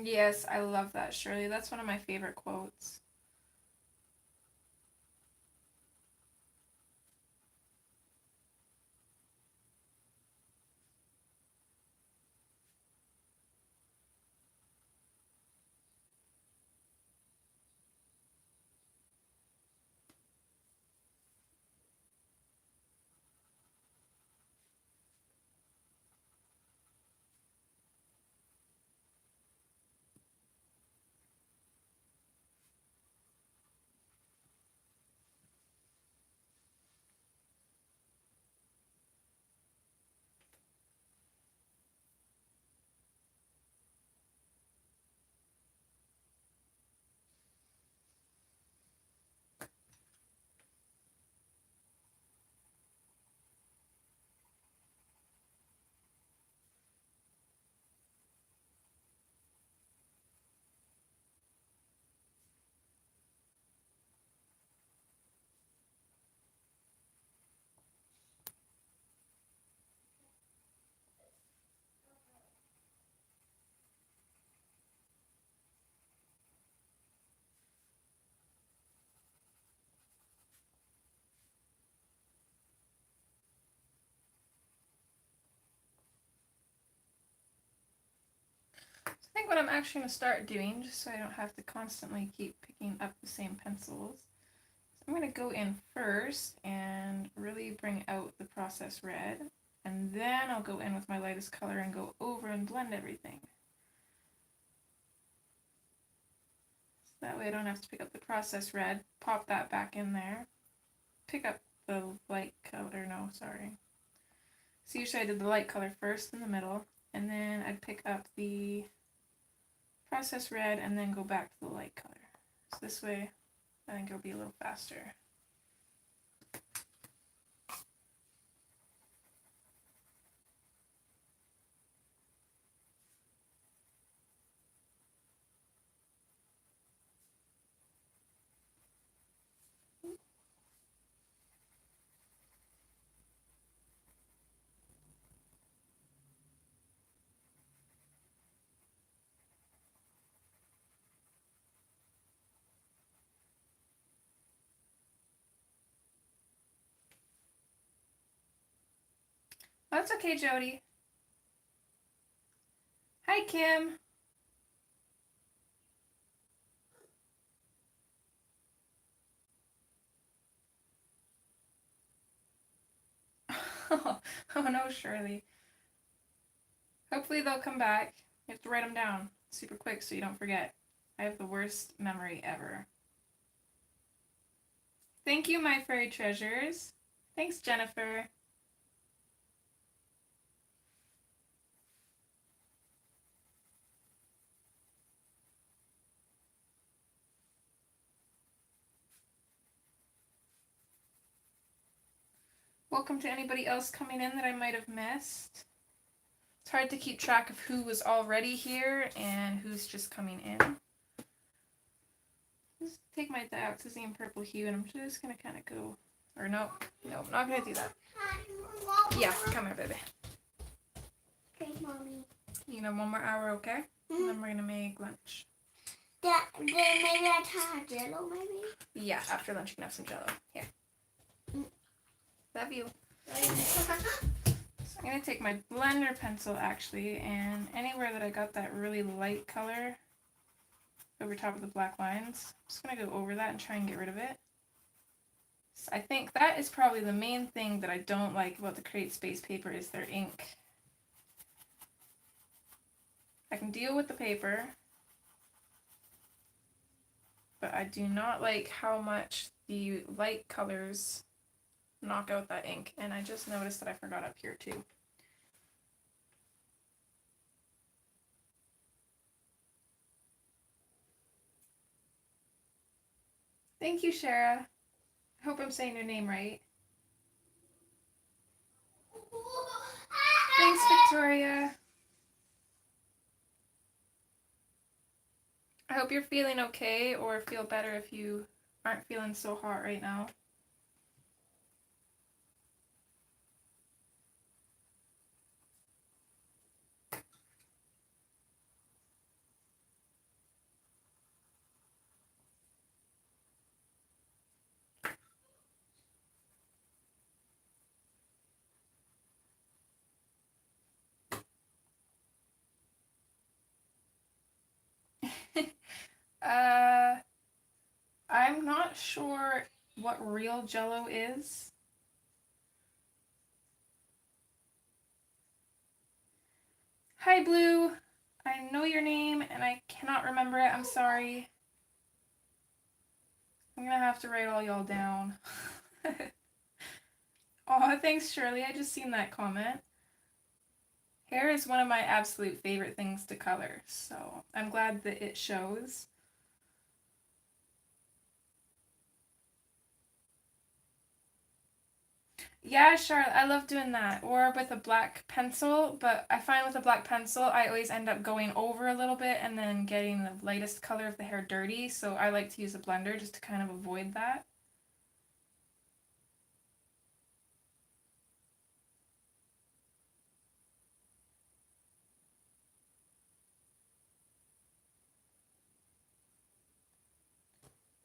Yes, I love that, Shirley. That's one of my favorite quotes. I think what I'm actually going to start doing, just so I don't have to constantly keep picking up the same pencils, I'm going to go in first and really bring out the process red, and then I'll go in with my lightest color and go over and blend everything. So that way I don't have to pick up the process red, pop that back in there, pick up the light color, no, sorry. So usually I did the light color first in the middle, and then I'd pick up the process red and then go back to the light color. So this way I think it'll be a little faster. That's okay, Jody. Hi, Kim. Oh no, Shirley. Hopefully they'll come back. You have to write them down super quick so you don't forget. I have the worst memory ever. Thank you, my fairy treasures. Thanks, Jennifer. Welcome to anybody else coming in that I might have missed. It's hard to keep track of who was already here and who's just coming in. Just take my dioxazine purple hue and I'm just going to kind of go, or no, I'm not going to do that. Yeah, come here, baby. Okay, Mommy. You know, 1 more hour, okay? And then we're going to make lunch. Maybe I have Jello, maybe? Yeah, after lunch you can have some Jello. Here. Love you. So I'm going to take my blender pencil, actually, and anywhere that I got that really light color over top of the black lines, I'm just going to go over that and try and get rid of it. So I think that is probably the main thing that I don't like about the Create Space paper is their ink. I can deal with the paper, but I do not like how much the light colors knock out that ink. And I just noticed that I forgot up here too. Thank you, Shara. I hope I'm saying your name right. Thanks, Victoria. I hope you're feeling okay, or feel better if you aren't feeling so hot right now. I'm not sure what real Jello is. Hi, Blue. I know your name and I cannot remember it. I'm sorry. I'm gonna have to write all y'all down. Oh, thanks, Shirley. I just seen that comment. Hair is one of my absolute favorite things to color, so I'm glad that it shows. Yeah, Charlotte, I love doing that. Or with a black pencil, but I find with a black pencil, I always end up going over a little bit and then getting the lightest color of the hair dirty, so I like to use a blender just to kind of avoid that.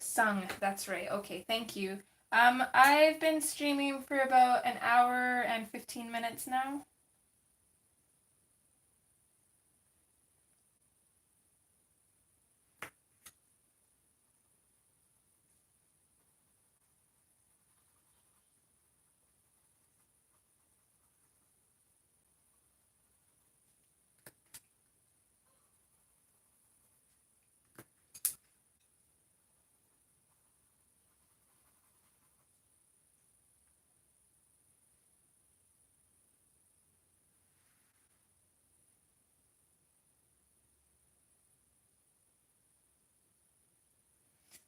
Sung, that's right. Okay, thank you. I've been streaming for about an hour and 15 minutes now.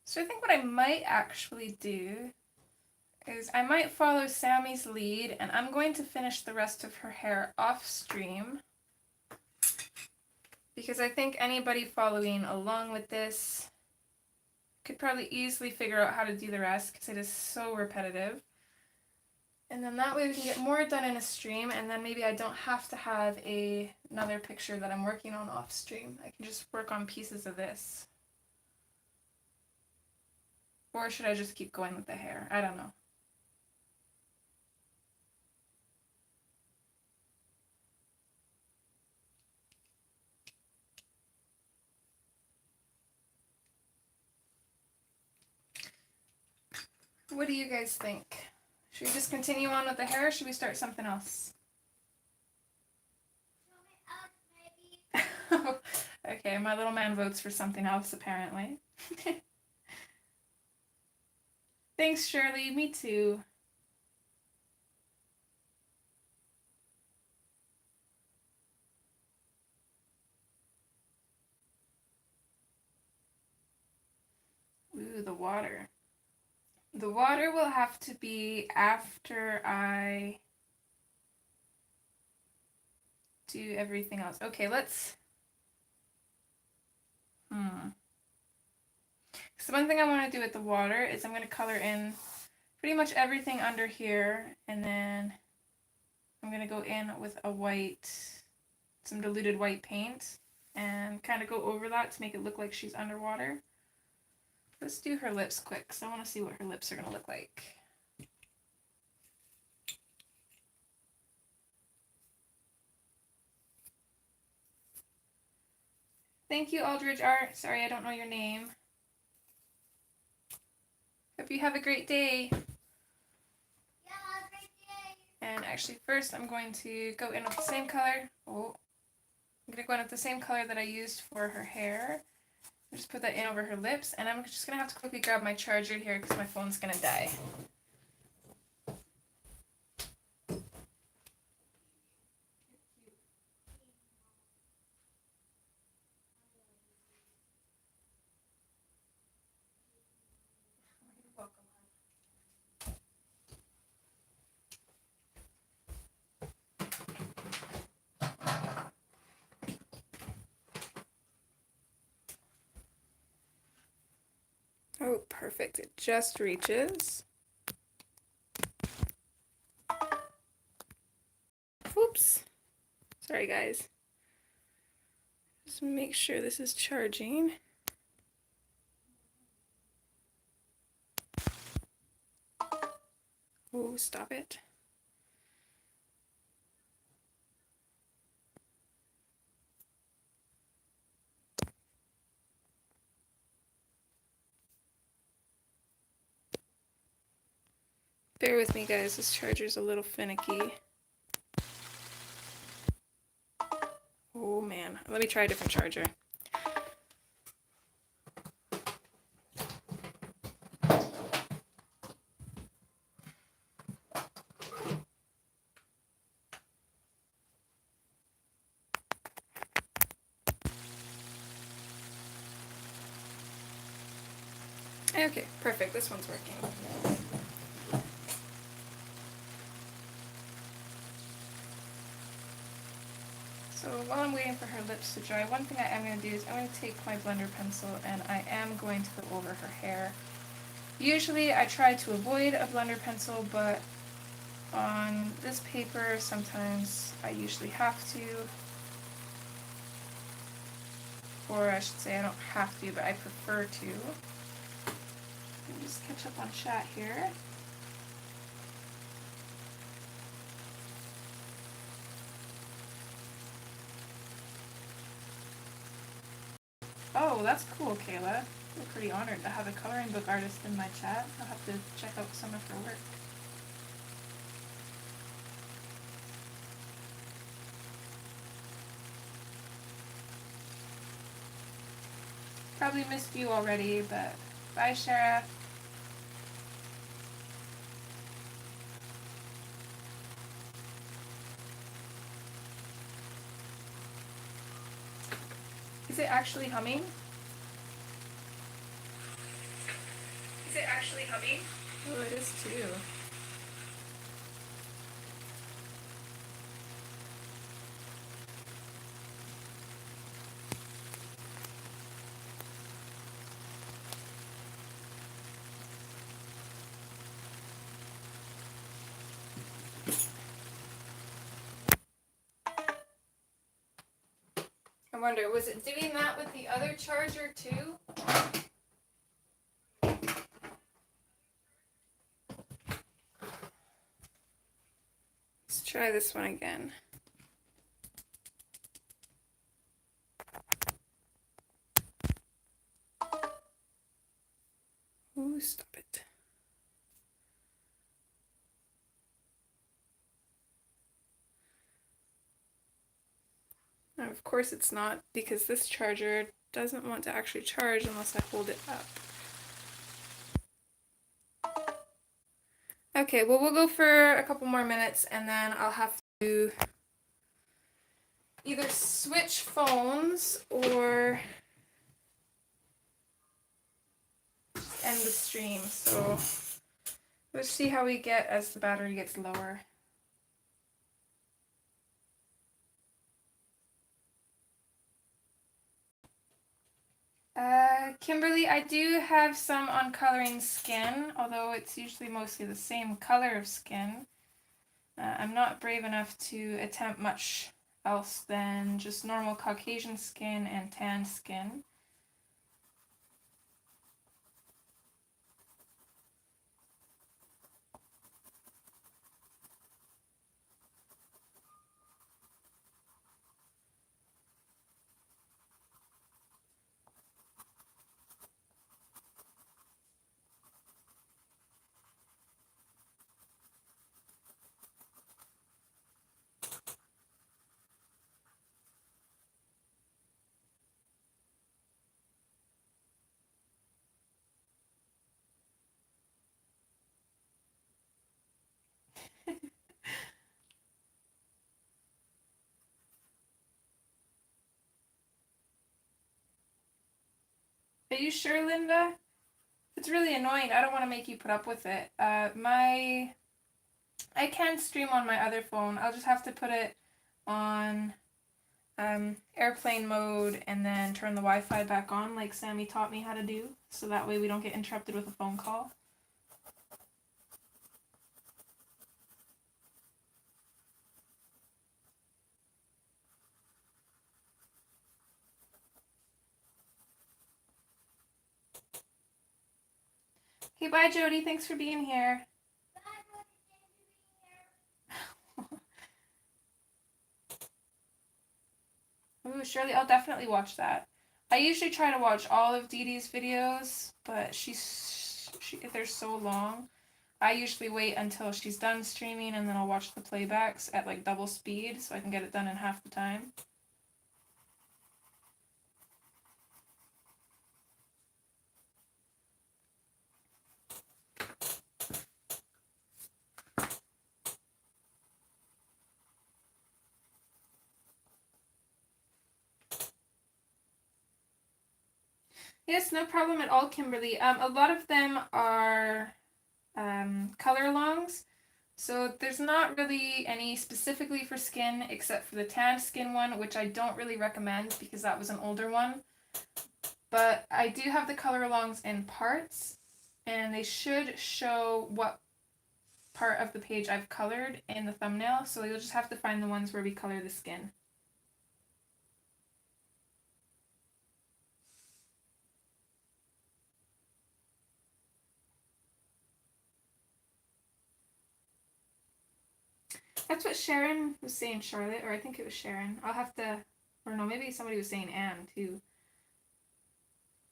So I think what I might actually do is I might follow Sammy's lead, and I'm going to finish the rest of her hair off stream, because I think anybody following along with this could probably easily figure out how to do the rest, because it is so repetitive. And then that way we can get more done in a stream, and then maybe I don't have to have another picture that I'm working on off stream. I can just work on pieces of this. Or should I just keep going with the hair? I don't know. What do you guys think? Should we just continue on with the hair, or should we start something else? Okay, my little man votes for something else, apparently. Thanks, Shirley. Me too. Ooh, the water. The water will have to be after I do everything else. Okay, let's... So one thing I want to do with the water is I'm going to color in pretty much everything under here, and then I'm going to go in with a white, some diluted white paint, and kind of go over that to make it look like she's underwater. Let's do her lips quick, because I want to see what her lips are going to look like. Thank you, Aldridge Art. Sorry, I don't know your name. Hope you have a great day. Yeah, great day. And actually, first I'm going to go in with the same color. Oh, I'm going to go in with the same color that I used for her hair. Just put that in over her lips, and I'm just gonna have to quickly grab my charger here because my phone's gonna die. Oh, perfect. It just reaches. Oops. Sorry, guys. Just make sure this is charging. Oh, stop it. Bear with me, guys. This charger's a little finicky. Oh, man. Let me try a different charger. Okay, perfect. This one's working. So while I'm waiting for her lips to dry, one thing I am going to do is I'm going to take my blender pencil and I am going to go over her hair. Usually I try to avoid a blender pencil, but on this paper sometimes I usually have to. Or I should say I don't have to, but I prefer to. Let me just catch up on chat here. Oh, that's cool, Kayla. I feel pretty honored to have a coloring book artist in my chat. I'll have to check out some of her work. Probably missed you already, but bye, Shara. Is it actually humming? Is it actually humming? Oh, it is too. I wonder, was it doing that with the other charger too? Let's try this one again. Ooh, stop it. Now, of course it's not, because this charger doesn't want to actually charge unless I hold it up. Okay, well, we'll go for a couple more minutes and then I'll have to either switch phones or end the stream. So let's see how we get as the battery gets lower. Kimberly, I do have some on coloring skin, although it's usually mostly the same color of skin. I'm not brave enough to attempt much else than just normal Caucasian skin and tan skin. Are you sure, Linda? It's really annoying. I don't want to make you put up with it. I can stream on my other phone. I'll just have to put it on airplane mode and then turn the Wi-Fi back on like Sammy taught me how to do, so that way we don't get interrupted with a phone call. Okay, bye Jody. Thanks for being here. Ooh, Shirley, I'll definitely watch that. I usually try to watch all of Dee Dee's videos, but they're so long. I usually wait until she's done streaming and then I'll watch the playbacks at like double speed so I can get it done in half the time. Yes, no problem at all, Kimberly. A lot of them are color alongs. So there's not really any specifically for skin except for the tanned skin one, which I don't really recommend because that was an older one. But I do have the color alongs in parts, and they should show what part of the page I've colored in the thumbnail. So you'll just have to find the ones where we color the skin. That's what Sharon was saying, Charlotte, or I think it was Sharon. I'll have to, or no, maybe somebody was saying Anne too.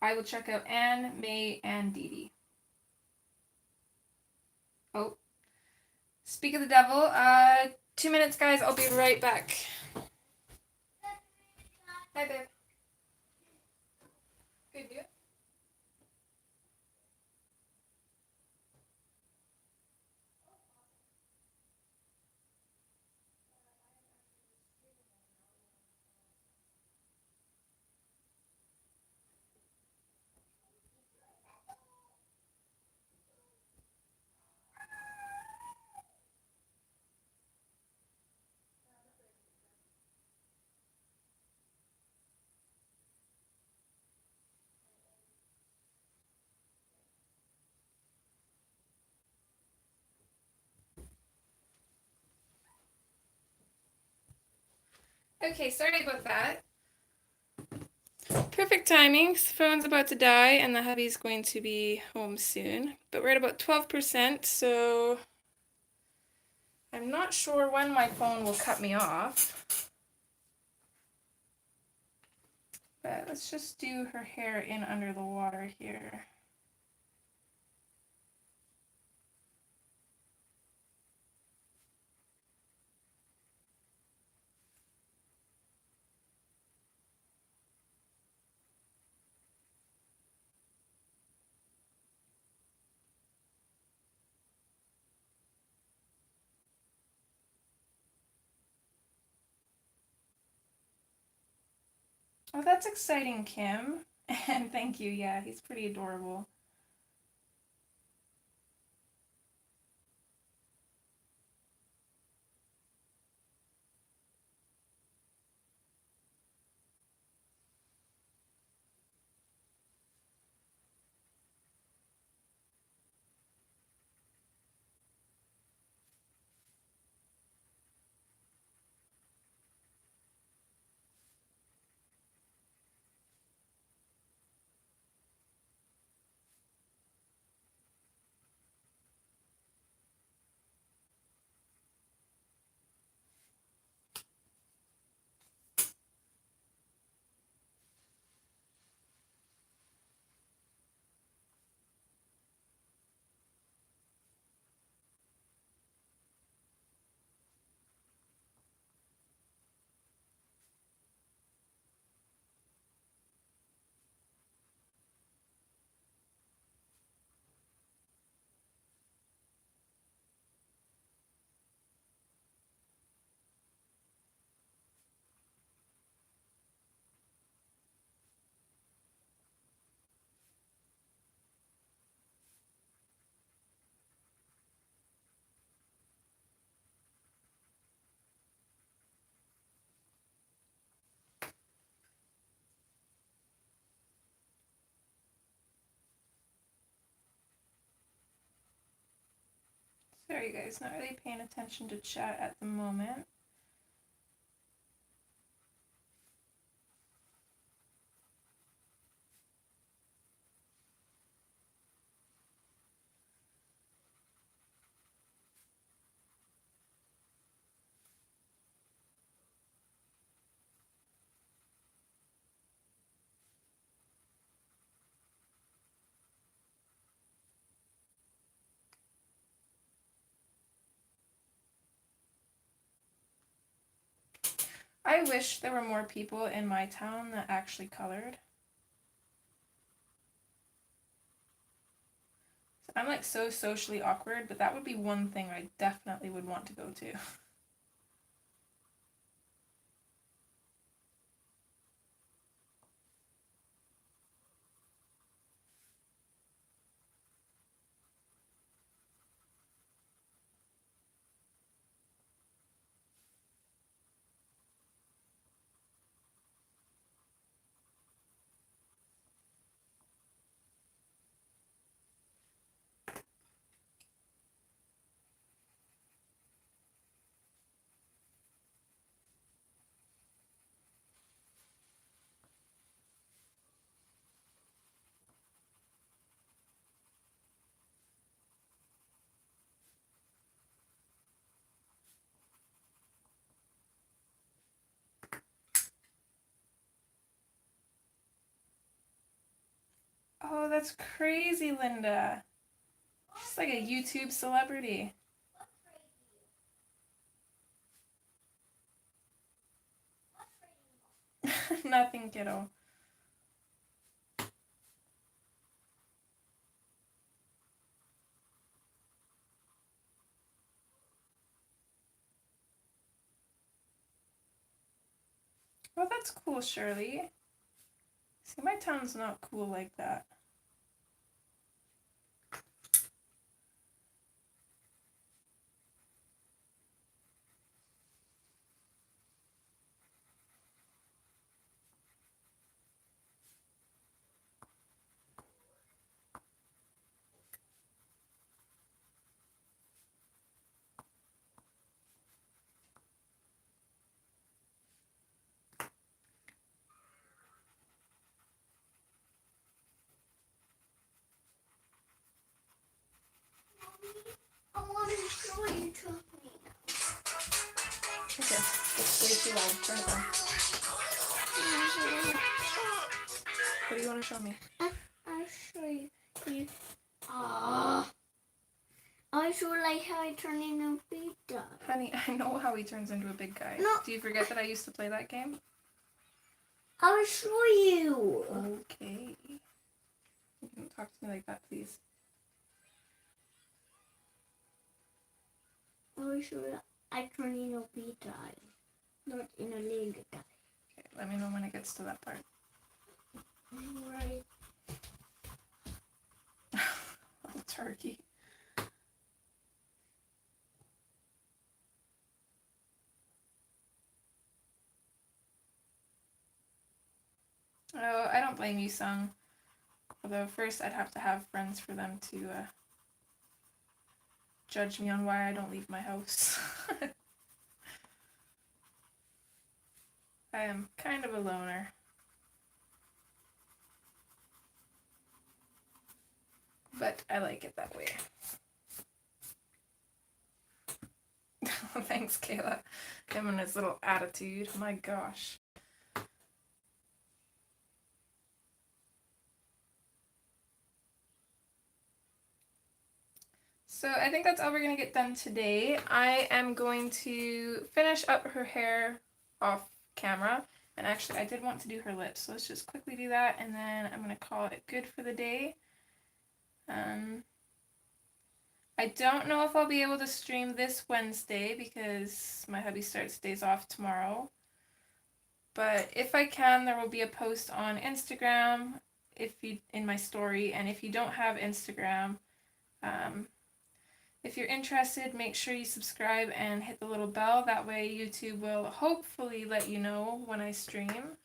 I will check out Anne, May, and Dee Dee. Oh, speak of the devil. 2 minutes, guys. I'll be right back. Hi, babe. Good, you? Okay, sorry about that. Perfect timing. The phone's about to die and the hubby's going to be home soon. But we're at about 12%, so I'm not sure when my phone will cut me off. But let's just do her hair in under the water here. Oh, that's exciting, Kim. And thank you. Yeah, he's pretty adorable. Sorry guys, not really paying attention to chat at the moment. I wish there were more people in my town that actually colored. I'm like so socially awkward, but that would be one thing I definitely would want to go to. Oh, that's crazy, Linda. She's like a YouTube celebrity. Nothing, kiddo. Oh, that's cool, Shirley. See, my town's not cool like that. I want to show you something. Okay, it's way too loud. Turn it on. What do you want to show me? I'll show you. I show like how I turn into a big guy. Honey, I know how he turns into a big guy. No. Do you forget that I used to play that game? I'll show you. Okay. You don't talk to me like that, please. I'll show you. I turn into a big guy, not in a little guy. Okay, let me know when it gets to that part. Right. Oh, turkey. Oh, I don't blame you, Sung. Although first I'd have to have friends for them to judge me on why I don't leave my house. I am kind of a loner. But I like it that way. Thanks, Kayla. Him and his little attitude. My gosh. So I think that's all we're going to get done today. I am going to finish up her hair off camera. And actually, I did want to do her lips. So let's just quickly do that. And then I'm going to call it good for the day. I don't know if I'll be able to stream this Wednesday because my hubby starts days off tomorrow. But if I can, there will be a post on Instagram in my story. And if you don't have Instagram, if you're interested, make sure you subscribe and hit the little bell. That way YouTube will hopefully let you know when I stream.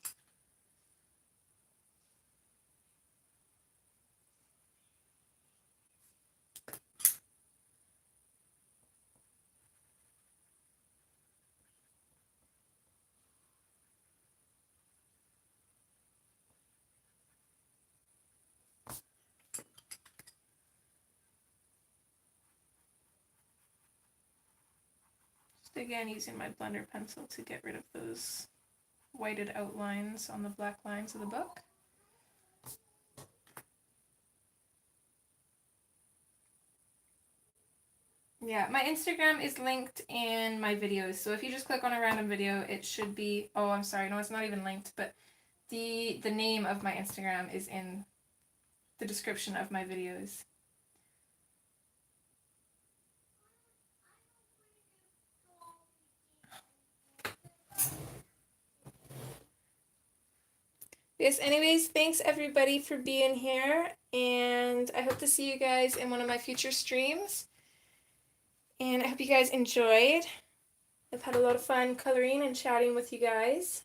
again using my blender pencil to get rid of those whited outlines on the black lines of the book. Yeah, my Instagram is linked in my videos, so if you just click on a random video, it should be, oh, I'm sorry, no, it's not even linked, but the name of my Instagram is in the description of my videos. Yes, anyways, thanks everybody for being here, and I hope to see you guys in one of my future streams. And I hope you guys enjoyed. I've had a lot of fun coloring and chatting with you guys.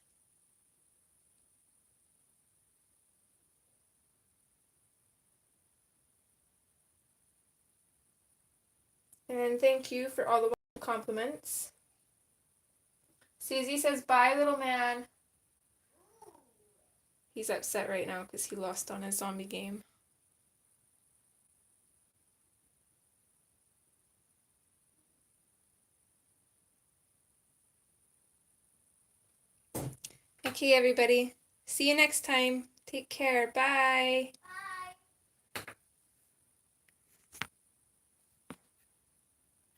And thank you for all the compliments. Susie says, bye, little man. He's upset right now because he lost on his zombie game. Okay, everybody. See you next time. Take care. Bye.